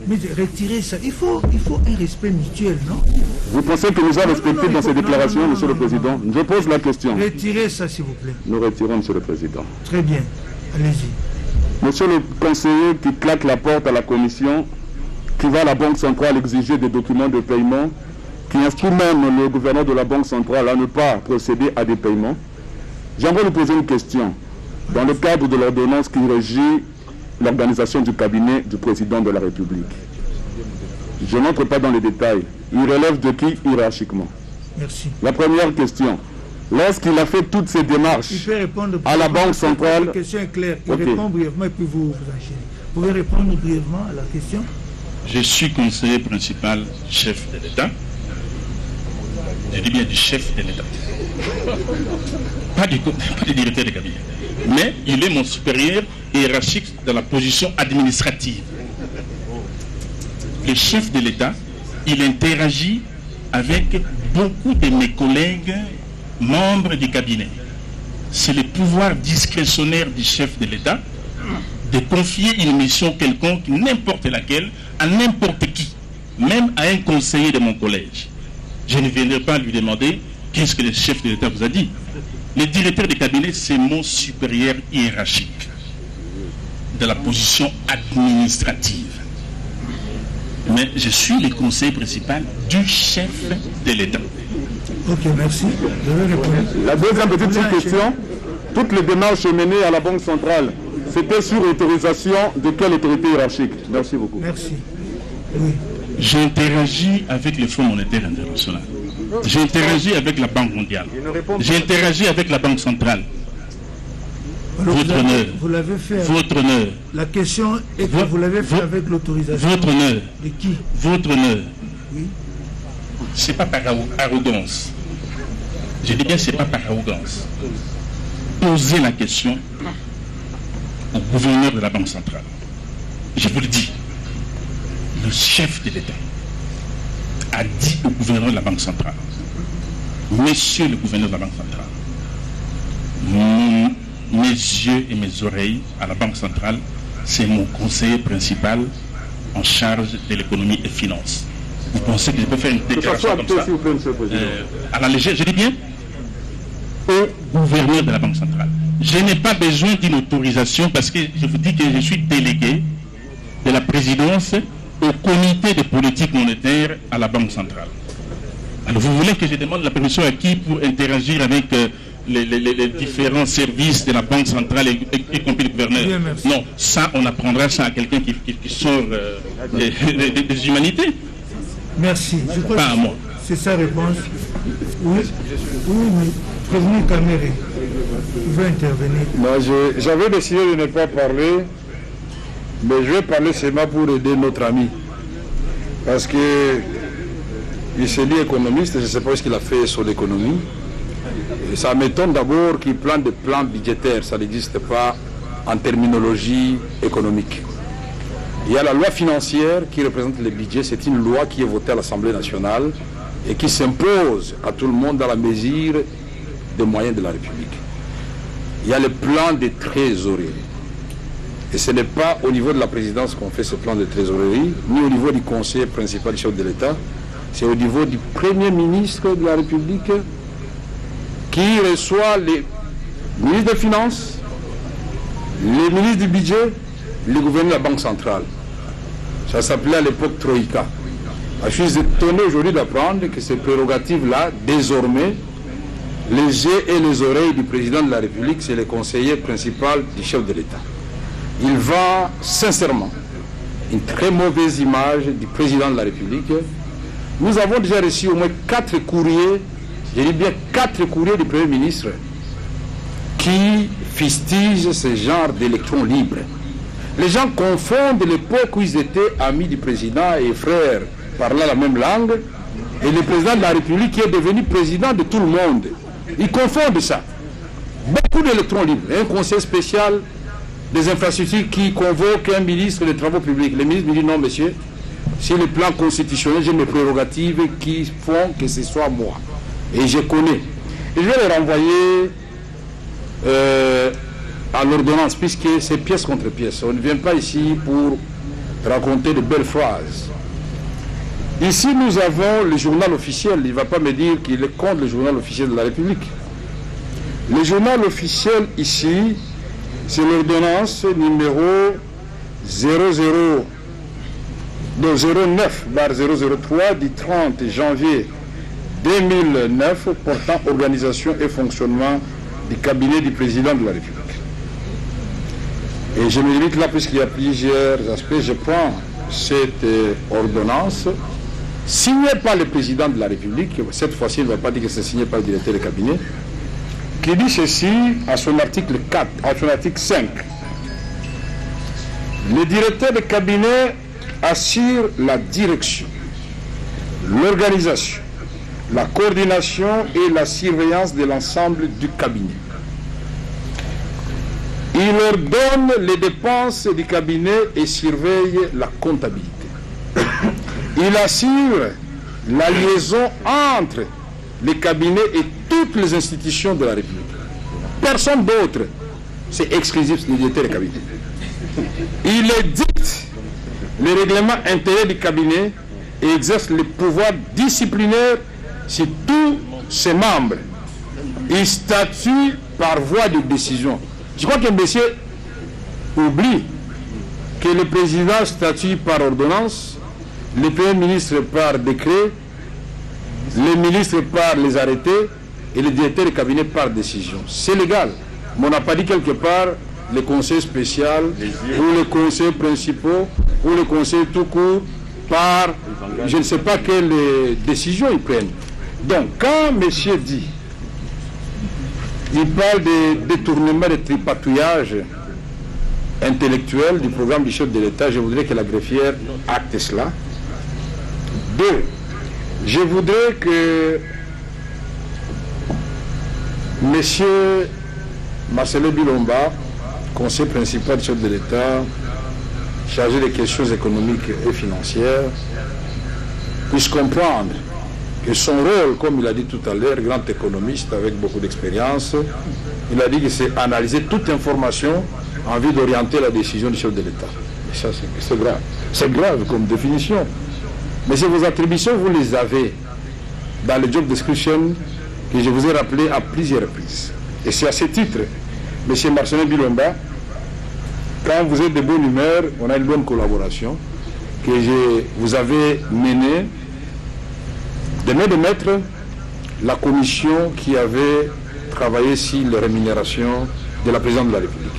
Mais retirez ça. Il faut un respect mutuel, non? Vous pensez que nous avons respecté dans ces déclarations, Monsieur le Président? Je pose la question. Retirez ça, s'il vous plaît. Nous retirons, Monsieur le Président. Très bien. Allez-y. Monsieur le conseiller qui claque la porte à la commission, qui va à la Banque centrale exiger des documents de paiement, qui instruit même le gouverneur de la Banque centrale à ne pas procéder à des paiements. J'aimerais lui poser une question. Dans le cadre de l'ordonnance qui régit l'organisation du cabinet du président de la République, je n'entre pas dans les détails. Il relève de qui hiérarchiquement? Merci. La première question. Lorsqu'il a fait toutes ces démarches à la Banque centrale... La question est claire. Il répond brièvement et puis vous enchaînez. Vous pouvez répondre brièvement à la question? Je suis conseiller principal chef de l'État. Je dis bien du chef de l'État. Pas du directeur de cabinet. Mais il est mon supérieur hiérarchique dans la position administrative. Le chef de l'État, il interagit avec beaucoup de mes collègues membres du cabinet. C'est le pouvoir discrétionnaire du chef de l'État de confier une mission quelconque, n'importe laquelle, à n'importe qui, même à un conseiller de mon collège. Je ne viendrai pas lui demander qu'est-ce que le chef de l'État vous a dit. Le directeur de cabinet, c'est mon supérieur hiérarchique de la position administrative. Mais je suis le conseiller principal du chef de l'État. Ok, merci. Je vais répondre. La deuxième petite question, toutes les démarches menées à la Banque centrale, c'était sur autorisation de quelle autorité hiérarchique? Merci beaucoup. Merci. Oui. J'interagis avec le Fonds monétaire international. J'interagis avec la Banque mondiale. J'interagis avec la Banque centrale. Votre honneur. Vous l'avez fait. Votre honneur. La question est que vous l'avez fait avec l'autorisation. Votre honneur. De qui? Votre honneur. Oui. C'est pas par arrogance. Je dis bien c'est pas par arrogance. Posez la question au gouverneur de la Banque centrale. Je vous le dis, le chef de l'État a dit au gouverneur de la Banque centrale, monsieur le gouverneur de la Banque centrale, mes yeux et mes oreilles à la Banque centrale, c'est mon conseiller principal en charge de l'économie et finances. Vous pensez que je peux faire une déclaration comme ça à la légère, je dis bien, au gouverneur de la Banque centrale. Je n'ai pas besoin d'une autorisation parce que je vous dis que je suis délégué de la présidence au comité de politique monétaire à la Banque centrale. Alors vous voulez que je demande la permission à qui pour interagir avec les différents services de la Banque centrale, y compris le gouverneur? Bien, non, ça on apprendra ça à quelqu'un qui sort des humanités. Merci. Je crois pas à moi. C'est sa réponse. Oui, oui, président Kamere, il veut intervenir. J'avais décidé de ne pas parler, mais je vais parler seulement pour aider notre ami. Parce que il se dit économiste, je ne sais pas ce qu'il a fait sur l'économie. Et ça m'étonne d'abord qu'il plante des plans budgétaires, ça n'existe pas en terminologie économique. Il y a la loi financière qui représente le budget, c'est une loi qui est votée à l'Assemblée nationale et qui s'impose à tout le monde dans la mesure des moyens de la République. Il y a le plan de trésorerie. Et ce n'est pas au niveau de la présidence qu'on fait ce plan de trésorerie, ni au niveau du conseiller principal du chef de l'État, c'est au niveau du Premier ministre de la République qui reçoit les ministres des Finances, les ministres du Budget, le gouverneur de la Banque centrale. Ça s'appelait à l'époque Troïka. Je suis étonné aujourd'hui d'apprendre que ces prérogatives-là, désormais, les yeux et les oreilles du président de la République, c'est le conseiller principal du chef de l'État. Il vend sincèrement une très mauvaise image du président de la République. Nous avons déjà reçu au moins 4 courriers, je dis bien 4 courriers du Premier ministre qui fustigent ce genre d'électrons libres. Les gens confondent l'époque où ils étaient amis du président et frères parlant la même langue et le président de la République qui est devenu président de tout le monde. Ils confondent ça. Beaucoup d'électrons libres. Un conseil spécial des infrastructures qui convoque un ministre des Travaux publics. Le ministre me dit non, monsieur, sur le plan constitutionnel, j'ai mes prérogatives qui font que ce soit moi. Et je connais. Et je vais les renvoyer à l'ordonnance, puisque c'est pièce contre pièce. On ne vient pas ici pour raconter de belles phrases. Ici, nous avons le journal officiel. Il ne va pas me dire qu'il est contre le journal officiel de la République. Le journal officiel ici, c'est l'ordonnance numéro 09/003 du 30 janvier 2009 portant organisation et fonctionnement du cabinet du président de la République. Et je me limite là, puisqu'il y a plusieurs aspects, je prends cette ordonnance signée par le président de la République, cette fois-ci, il ne va pas dire que c'est signé par le directeur de cabinet, qui dit ceci à son article 4, à son article 5. Le directeur de cabinet assure la direction, l'organisation, la coordination et la surveillance de l'ensemble du cabinet. Il ordonne les dépenses du cabinet et surveille la comptabilité. Il assure la liaison entre les cabinets et toutes les institutions de la République. Personne d'autre. C'est exclusif du directeur du cabinet. Il édicte les règlements intérieurs du cabinet et exerce le pouvoir disciplinaire sur tous ses membres. Il statue par voie de décision. Je crois que monsieur oublie que le président statue par ordonnance, le Premier ministre par décret, les ministres par les arrêtés et le directeur de cabinet par décision. C'est légal. Mais on n'a pas dit quelque part les conseils spéciaux ou les conseils principaux ou les conseils tout court par je ne sais pas quelle décision ils prennent. Donc quand monsieur dit, il parle de détournement, de tripatouillage intellectuel du programme du chef de l'État, je voudrais que la greffière acte cela. 2. Je voudrais que M. Marcelo Bilomba conseiller principal du chef de l'État, chargé des questions économiques et financières, puisse comprendre que son rôle, comme il a dit tout à l'heure, grand économiste avec beaucoup d'expérience, il a dit que c'est analyser toute information en vue d'orienter la décision du chef de l'État. Et ça, c'est grave. C'est grave comme définition. Mais c'est vos attributions, vous les avez dans le job description que je vous ai rappelé à plusieurs reprises. Et c'est à ce titre, M. Marcelin Bilomba, quand vous êtes de bonne humeur, on a une bonne collaboration, que vous avez mené de main de maître la commission qui avait travaillé sur les rémunérations de la présidente de la République.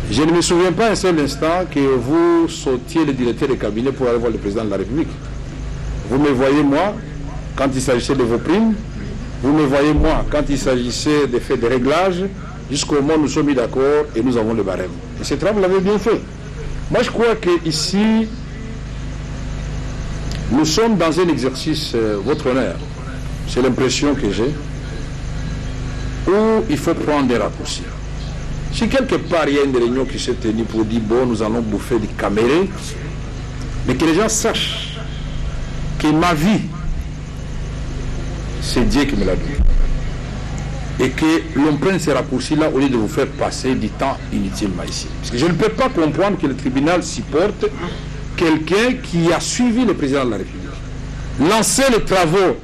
Je ne me souviens pas un seul instant que vous sautiez le directeur de cabinet pour aller voir le président de la République. Vous me voyez moi, quand il s'agissait de vos primes, vous me voyez moi, quand il s'agissait des faits de réglage, jusqu'au moment où nous sommes mis d'accord et nous avons le barème. Et ce travail, vous l'avez bien fait. Moi, je crois qu'ici, nous sommes dans un exercice, votre honneur, c'est l'impression que j'ai, où il faut prendre des raccourcis. Si quelque part il y a une réunion qui s'est tenue pour dire bon, nous allons bouffer des camérés, mais que les gens sachent que ma vie, c'est Dieu qui me l'a donné. Et que l'on prenne ces raccourcis-là au lieu de vous faire passer du temps inutilement ici. Parce que je ne peux pas comprendre que le tribunal supporte quelqu'un qui a suivi le président de la République, lancer les travaux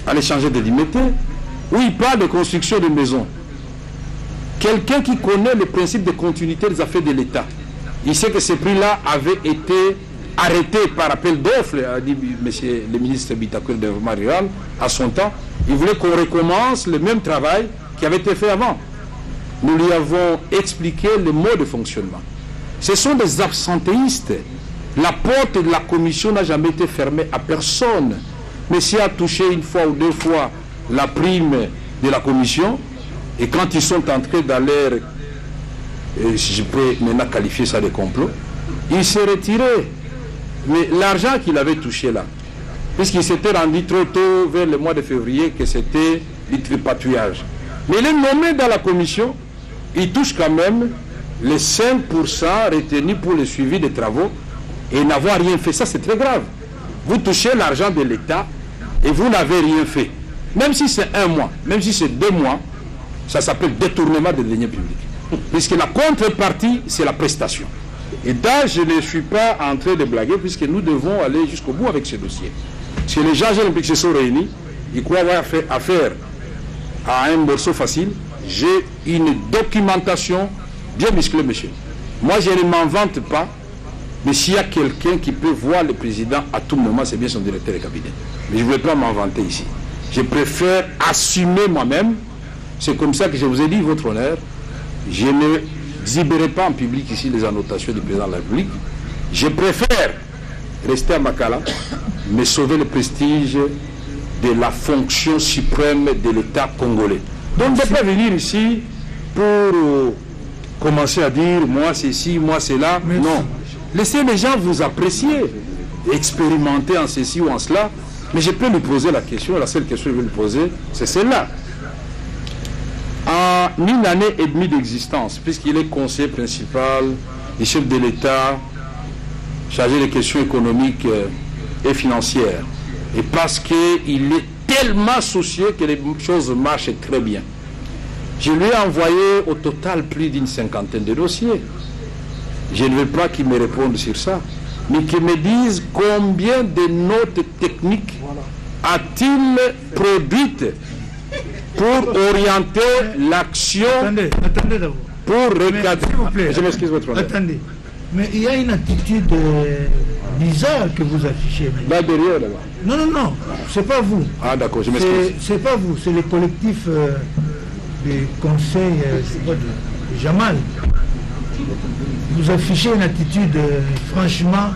à l'échanger de Limité, où il parle de construction de maisons. Quelqu'un qui connaît le principe de continuité des affaires de l'État. Il sait que ces prix-là avaient été arrêtés par appel d'offres, a dit monsieur le ministre Bitakour de Développement Rural, à son temps. Il voulait qu'on recommence le même travail qui avait été fait avant. Nous lui avons expliqué le mode de fonctionnement. Ce sont des absentéistes. La porte de la commission n'a jamais été fermée à personne. Monsieur a touché une fois ou deux fois la prime de la commission, et quand ils sont entrés dans l'air, si je peux maintenant qualifier ça de complot, il s'est retiré. Mais l'argent qu'il avait touché là, puisqu'il s'était rendu trop tôt vers le mois de février que c'était du tripatouillage. Mais il est nommé dans la commission, il touche quand même les 5% retenus pour le suivi des travaux et n'avoir rien fait. Ça, c'est très grave. Vous touchez l'argent de l'État et vous n'avez rien fait. Même si c'est 1 mois, même si c'est 2 mois, ça s'appelle détournement de deniers publics. Puisque la contrepartie, c'est la prestation. Et là, je ne suis pas en train de blaguer, puisque nous devons aller jusqu'au bout avec ce dossier. Parce que les gens olympiques se sont réunis, ils croient avoir affaire à un morceau facile. J'ai une documentation bien musclée, monsieur. Moi, je ne m'en vante pas, mais s'il y a quelqu'un qui peut voir le président à tout moment, c'est bien son directeur de cabinet. Mais je ne voulais pas m'en vanter ici. Je préfère assumer moi-même. C'est comme ça que je vous ai dit, votre honneur, je ne exhiberai pas en public ici les annotations du président de la République. Je préfère rester à Makala, mais sauver le prestige de la fonction suprême de l'État congolais. Donc, ne pas venir ici pour commencer à dire moi c'est ci, moi c'est là. Non. Laissez les gens vous apprécier, expérimenter en ceci ou en cela. Mais je peux lui poser la question, la seule question que je vais lui poser, c'est celle-là. En 1 année et demie d'existence, puisqu'il est conseiller principal du chef de l'État, chargé des questions économiques et financières, et parce qu'il est tellement soucieux que les choses marchent très bien, je lui ai envoyé au total plus d'une 50aine de dossiers. Je ne veux pas qu'il me réponde sur ça, mais qu'il me dise combien de notes techniques a-t-il produites pour orienter l'action, attendez d'abord. Pour recadrer. S'il vous plaît, je m'excuse, votre honneur. Attendez. Mais il y a une attitude bizarre que vous affichez. Là derrière, là-bas. Non, non, non. C'est pas vous. Ah d'accord, je m'excuse. C'est pas vous, c'est le collectif du conseil de Jamal. Vous affichez une attitude, franchement,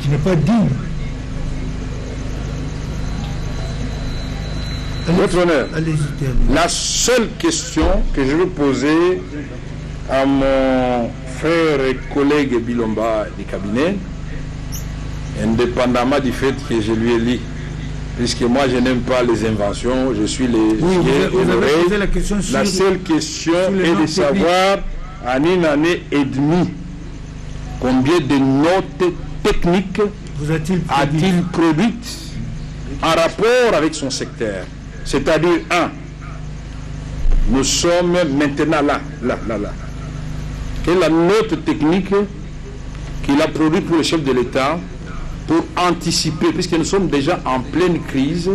qui n'est pas digne. Votre honneur, la seule question que je veux poser à mon frère et collègue Bilomba du cabinet, indépendamment du fait que je lui ai lu puisque moi je n'aime pas les inventions, je suis les yeux et l'oreille. La seule question est de savoir en une année et demie combien de notes techniques a-t-il produites en rapport avec son secteur. C'est-à-dire, nous sommes maintenant là. Quelle est la note technique qu'il a produite pour le chef de l'État pour anticiper, puisque nous sommes déjà en pleine crise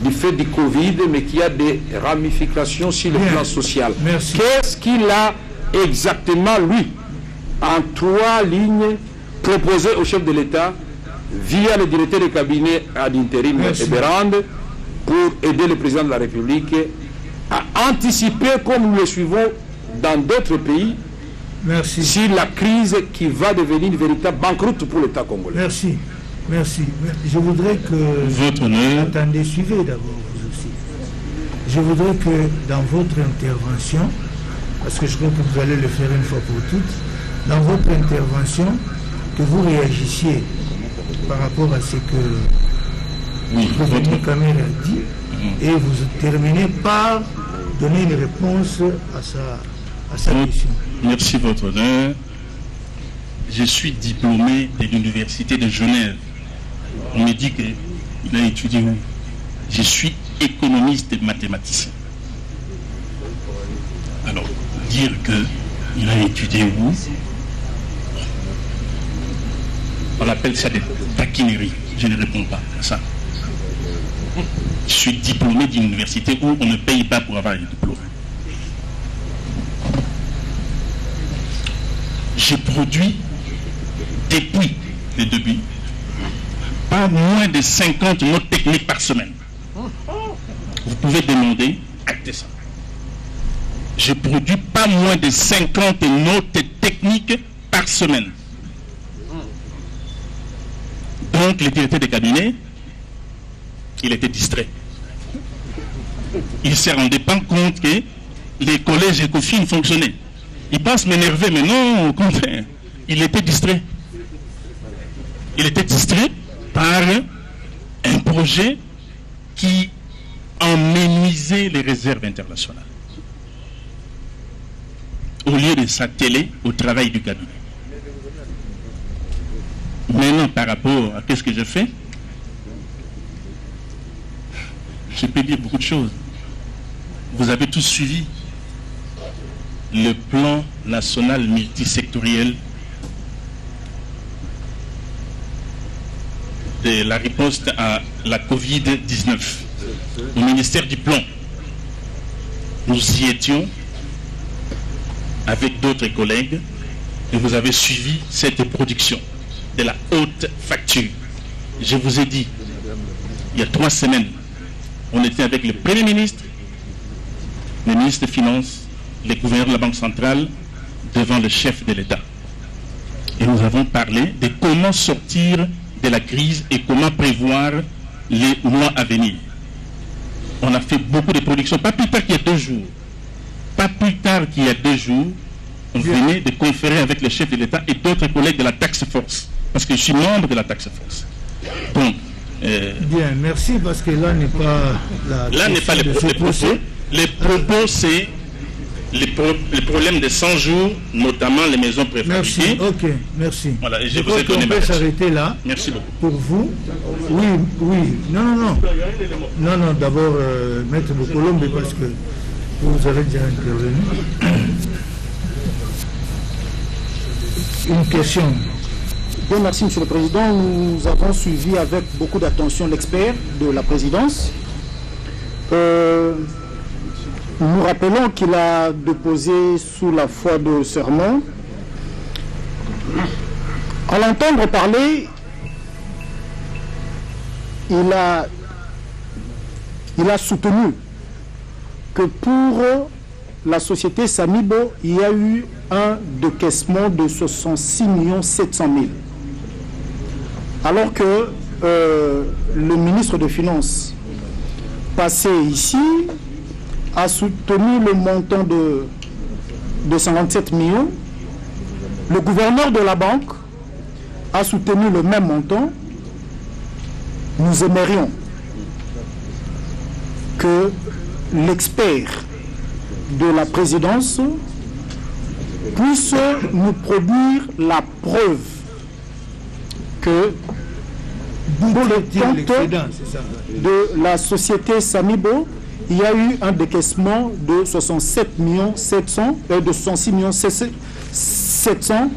du fait du Covid, mais qui a des ramifications sur le plan social. Qu'est-ce qu'il a exactement, lui, en 3 lignes, proposé au chef de l'État via le directeur de cabinet ad intérim Eberand pour aider le président de la République à anticiper, comme nous le suivons dans d'autres pays, sur la crise qui va devenir une véritable banqueroute pour l'État congolais. Merci. Je voudrais que... Votre honneur. Attendez, suivez d'abord vous aussi. Je voudrais que dans votre intervention, parce que je crois que vous allez le faire une fois pour toutes, dans votre intervention, que vous réagissiez par rapport à ce que le président Kamer a dit, et vous terminez par donner une réponse à sa question. Merci, votre honneur. Je suis diplômé de l'université de Genève. On me dit qu'il a étudié où? Je suis économiste et mathématicien. Alors, dire qu'il a étudié où? On appelle ça des taquineries. Je ne réponds pas à ça. Je suis diplômé d'une université où on ne paye pas pour avoir un diplôme. J'ai produit depuis le début pas moins de 50 notes techniques par semaine. Vous pouvez demander, actez ça. Je produis pas moins de 50 notes techniques par semaine. Donc le directeur de cabinet, il était distrait. Il ne se rendait pas compte que les collèges ECOFIN fonctionnaient. Il pense m'énerver, mais non, au contraire. Il était distrait. Il était distrait par un projet qui emménuisait les réserves internationales. Au lieu de s'atteler au travail du cabinet. Maintenant, par rapport à ce que je fais, je peux dire beaucoup de choses. Vous avez tous suivi le plan national multisectoriel de la réponse à la Covid-19 au ministère du Plan. Nous y étions avec d'autres collègues et vous avez suivi cette production de la haute facture. Je vous ai dit, il y a 3 semaines, on était avec le Premier ministre, le ministre des Finances, le gouverneur de la Banque centrale, devant le chef de l'État. Et nous avons parlé de comment sortir de la crise et comment prévoir les mois à venir. On a fait beaucoup de productions, pas plus tard qu'il y a 2 jours. Pas plus tard qu'il y a 2 jours, on venait de conférer avec le chef de l'État et d'autres collègues de la Task Force. Parce que je suis membre de la Task Force. Donc, bien, merci, parce que là n'est pas là n'est pas le propos. Les propos, c'est les problèmes de 100 jours, notamment les maisons préfabriquées. Merci, ok, merci. Voilà, et je vous ai donné ma réponse. On peut s'arrêter là. Merci beaucoup. Pour vous, oui, non, d'abord, Maître Bokolombe, parce que vous avez déjà intervenu. Une question. Bien, merci, Monsieur le Président. Nous avons suivi avec beaucoup d'attention l'expert de la présidence. Nous rappelons qu'il a déposé sous la foi de serment. À l'entendre parler, il a soutenu que pour la société Samibo, il y a eu un décaissement de 66 700 000. Alors que le ministre des Finances, passé ici, a soutenu le montant de 57 millions. Le gouverneur de la banque a soutenu le même montant. Nous aimerions que l'expert de la présidence puisse nous produire la preuve que pour le compte de la société Samibo, il y a eu un décaissement de 66 700.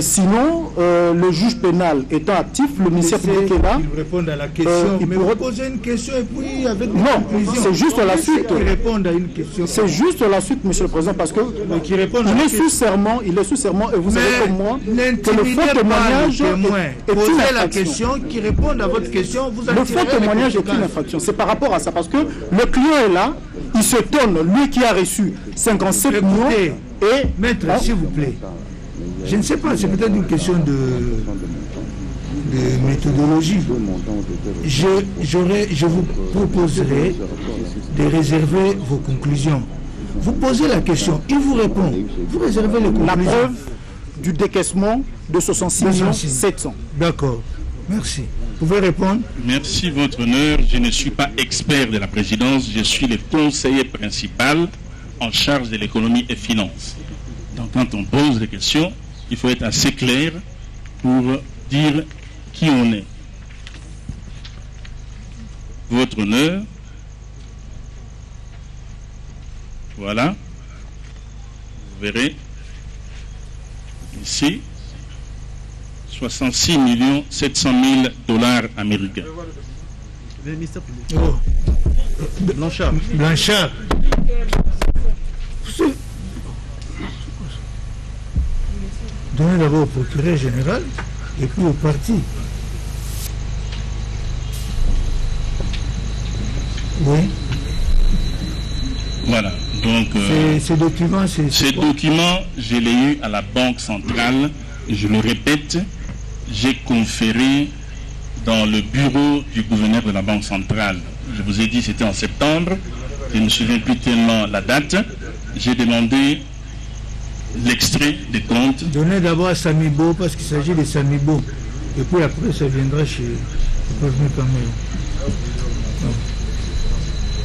Sinon, le juge pénal étant actif, le ministère public est là. Il répond à la question. Mais vous posez une question et puis avec non, c'est juste la suite. Il répond à une question. C'est juste la suite, Monsieur le Président, parce que il est sous serment. Il est sous serment et vous savez comme moi que le faux témoignage est une infraction. La question, qui répond à votre question. Le faux témoignage est une infraction. C'est par rapport à ça, parce que le client est là, il se tourne, lui qui a reçu 57 millions et maître, s'il vous plaît. Je ne sais pas, c'est peut-être une question de méthodologie. Je vous proposerai de réserver vos conclusions. Vous posez la question, il vous répond. Vous réservez les conclusions. La preuve du décaissement de 66 700. D'accord, merci. Vous pouvez répondre? Merci, Votre Honneur. Je ne suis pas expert de la présidence, je suis le conseiller principal en charge de l'économie et finances. Donc quand on pose des questions, il faut être assez clair pour dire qui on est. Votre Honneur, voilà, vous verrez ici, 66 700 000 $ américains. Oh. Blanchard. Blanchard. Donnez d'abord au procureur général et puis au parti. Oui. Voilà. Donc, ces documents, je l'ai eu à la Banque centrale. Je le répète, j'ai conféré dans le bureau du gouverneur de la Banque centrale. Je vous ai dit c'était en septembre. Je ne me souviens plus tellement la date. J'ai demandé l'extrait des comptes. Donnez d'abord à Samibo parce qu'il s'agit de Samibo. Et puis après, ça viendra chez le président Kamel.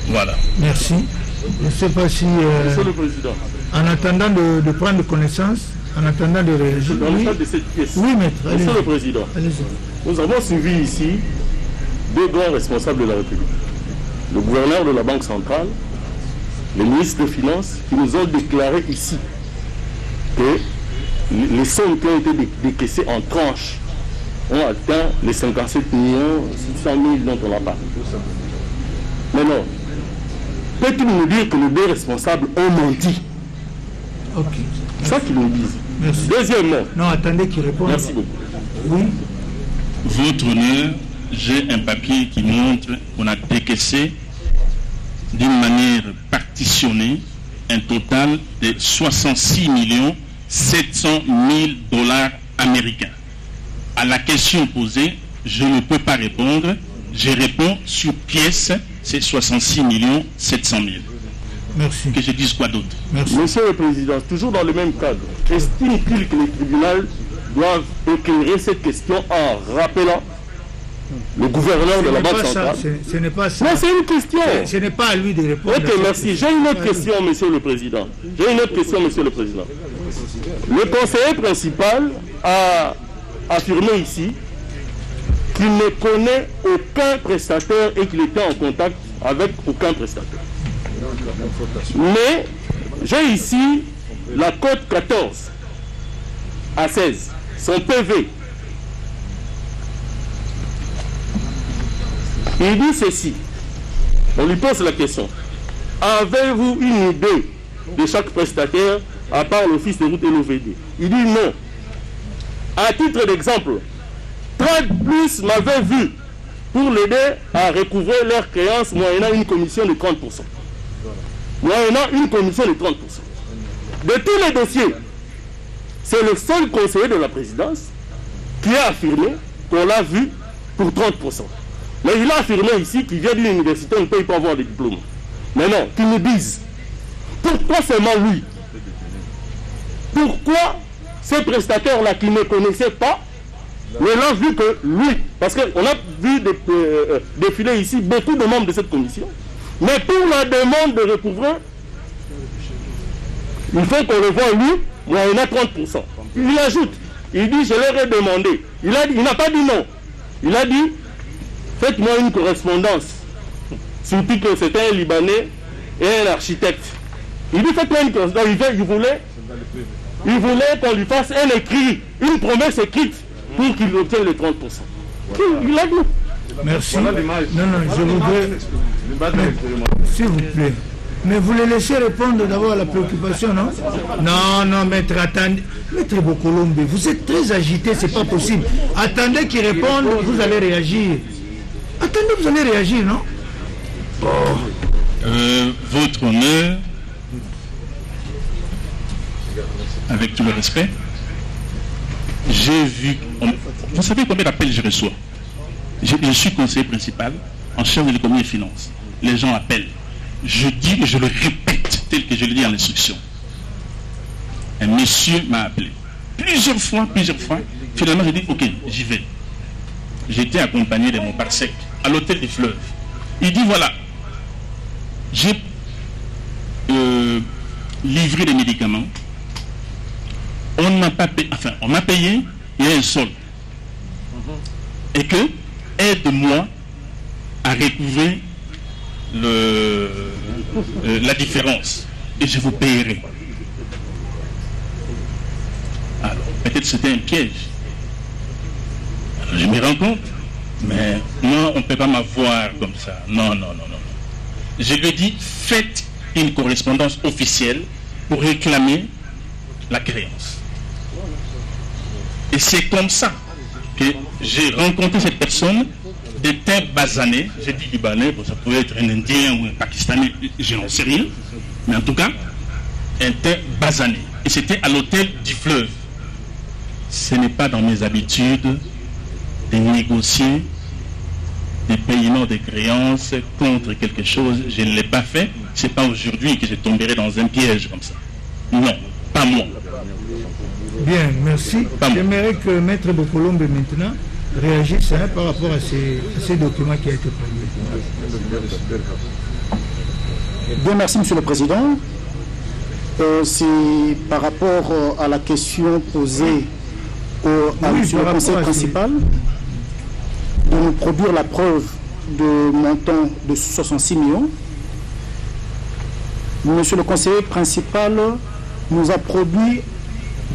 Voilà. Merci. Je ne sais pas si... Monsieur le Président. En attendant de prendre connaissance, en attendant de réagir... Dans le cadre de cette pièce. Oui, maître. Monsieur le Président. Nous avons suivi ici deux grands responsables de la République. Le gouverneur de la Banque centrale, le ministre des Finances, qui nous ont déclaré ici que les sommes qui ont été décaissées en tranches ont atteint les 57 600 000 dont on a parlé. Maintenant, peut-il nous dire que les deux responsables ont menti? Ok. C'est ça qu'ils nous disent. Merci. Deuxièmement. Non, attendez qu'ils répondent. Merci beaucoup. Oui. Votre Honneur, j'ai un papier qui montre qu'on a décaissé d'une manière partitionnée un total de 66 700 000 $ américains. À la question posée, je ne peux pas répondre. Je réponds sur pièce, c'est 66 700 000. Merci. Que je dise quoi d'autre? Merci. Monsieur le Président, toujours dans le même cadre, estime-t-il que les tribunaux doivent éclairer cette question en rappelant le gouverneur de la Banque centrale? Ce n'est pas ça. Non, c'est une question. Ce n'est pas à lui de répondre. Ok, merci. J'ai une autre question, Monsieur le Président. J'ai une autre question, Monsieur le Président. Le conseiller principal a affirmé ici qu'il ne connaît aucun prestataire et qu'il était en contact avec aucun prestataire. Mais j'ai ici la cote 14 à 16, son PV. Il dit ceci. On lui pose la question. Avez-vous une idée de chaque prestataire à part l'office de route et l'OVD? Il dit non. À titre d'exemple, Trade Plus m'avait vu pour l'aider à recouvrer leurs créances moyennant une commission de 30%. Moyennant une commission de 30%. De tous les dossiers, c'est le seul conseiller de la présidence qui a affirmé qu'on l'a vu pour 30%. Mais il a affirmé ici qu'il vient d'une université, on ne peut pas avoir de diplôme. Mais non, qu'il nous dise pourquoi seulement lui? Pourquoi ces prestataires-là qui ne connaissaient pas ne l'ont vu que lui? Parce qu'on a vu défiler ici beaucoup de membres de cette commission Mais pour la demande de recouvrement, il faut qu'on le voit lui, moyennant 30%. Il ajoute, il dit, je leur ai demandé. Il n'a pas dit non. Il a dit, faites-moi une correspondance. Surtout que c'était un Libanais et un architecte. Il dit, faites-moi une correspondance. Il voulait qu'on lui fasse un écrit, une promesse écrite pour qu'il obtienne les 30%. Il a dit. Merci. Non, je voudrais... S'il vous plaît. Mais vous les laissez répondre d'abord à la préoccupation, non? Non, maître, attendez. Maître Bokolombe, vous êtes très agité, c'est pas possible. Attendez qu'ils répondent, vous allez réagir. Attendez, vous allez réagir, non? Votre honneur, avec tout le respect, j'ai vu... Vous savez combien d'appels je reçois? Je suis conseiller principal en charge de l'économie et des finances. Les gens appellent. Je dis et je le répète tel que je le dis en instruction. Un monsieur m'a appelé. Plusieurs fois. Finalement, j'ai dit, ok, j'y vais. J'étais accompagné de mon parsec à l'hôtel du fleuve. Il dit, voilà, j'ai livré des médicaments. On n'a pas payé, enfin, on m'a payé, il y a un solde. Et que, aide-moi à recouvrer la différence. Et je vous payerai. Alors, peut-être c'était un piège. Alors, je me rends compte. Mais moi, on ne peut pas m'avoir comme ça. Non. Je lui ai dit, faites une correspondance officielle pour réclamer la créance. Et c'est comme ça que j'ai rencontré cette personne de teint basané, j'ai dit libanais, bon, ça pouvait être un Indien ou un Pakistanais, je n'en sais rien, mais en tout cas, un teint basané. Et c'était à l'hôtel du fleuve. Ce n'est pas dans mes habitudes de négocier des paiements de créances contre quelque chose. Je ne l'ai pas fait. Ce n'est pas aujourd'hui que je tomberai dans un piège comme ça. Non, pas moi. Bien, merci. J'aimerais que Maître Bokolombe maintenant réagisse par rapport à ces documents qui ont été produits. Bien, merci Monsieur le Président. C'est par rapport à la question posée à Monsieur le Conseil principal de nous produire la preuve de montant de 66 millions. Monsieur le conseiller principal nous a produit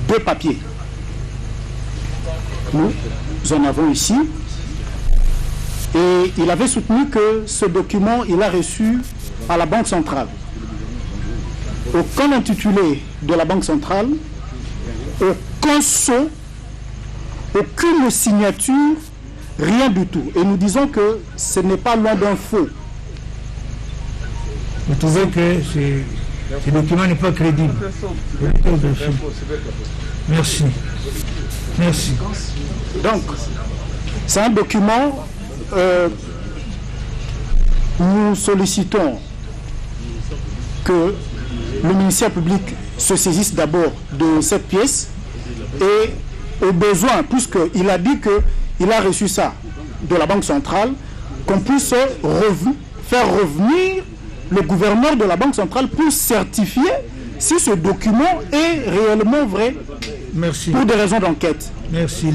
2 papiers. Nous en avons ici. Et il avait soutenu que ce document, il a reçu à la Banque centrale. Aucun intitulé de la Banque centrale, aucun sceau, aucune signature, rien du tout. Et nous disons que ce n'est pas loin d'un faux. Vous trouvez que ce document n'est pas crédible? Merci. Merci. Donc, c'est un document, nous sollicitons que le ministère public se saisisse d'abord de cette pièce et au besoin, puisqu'il a dit qu'il a reçu ça de la Banque centrale, qu'on puisse faire revenir le gouverneur de la Banque centrale pour certifier si ce document est réellement vrai. Merci. Pour des raisons d'enquête. Merci.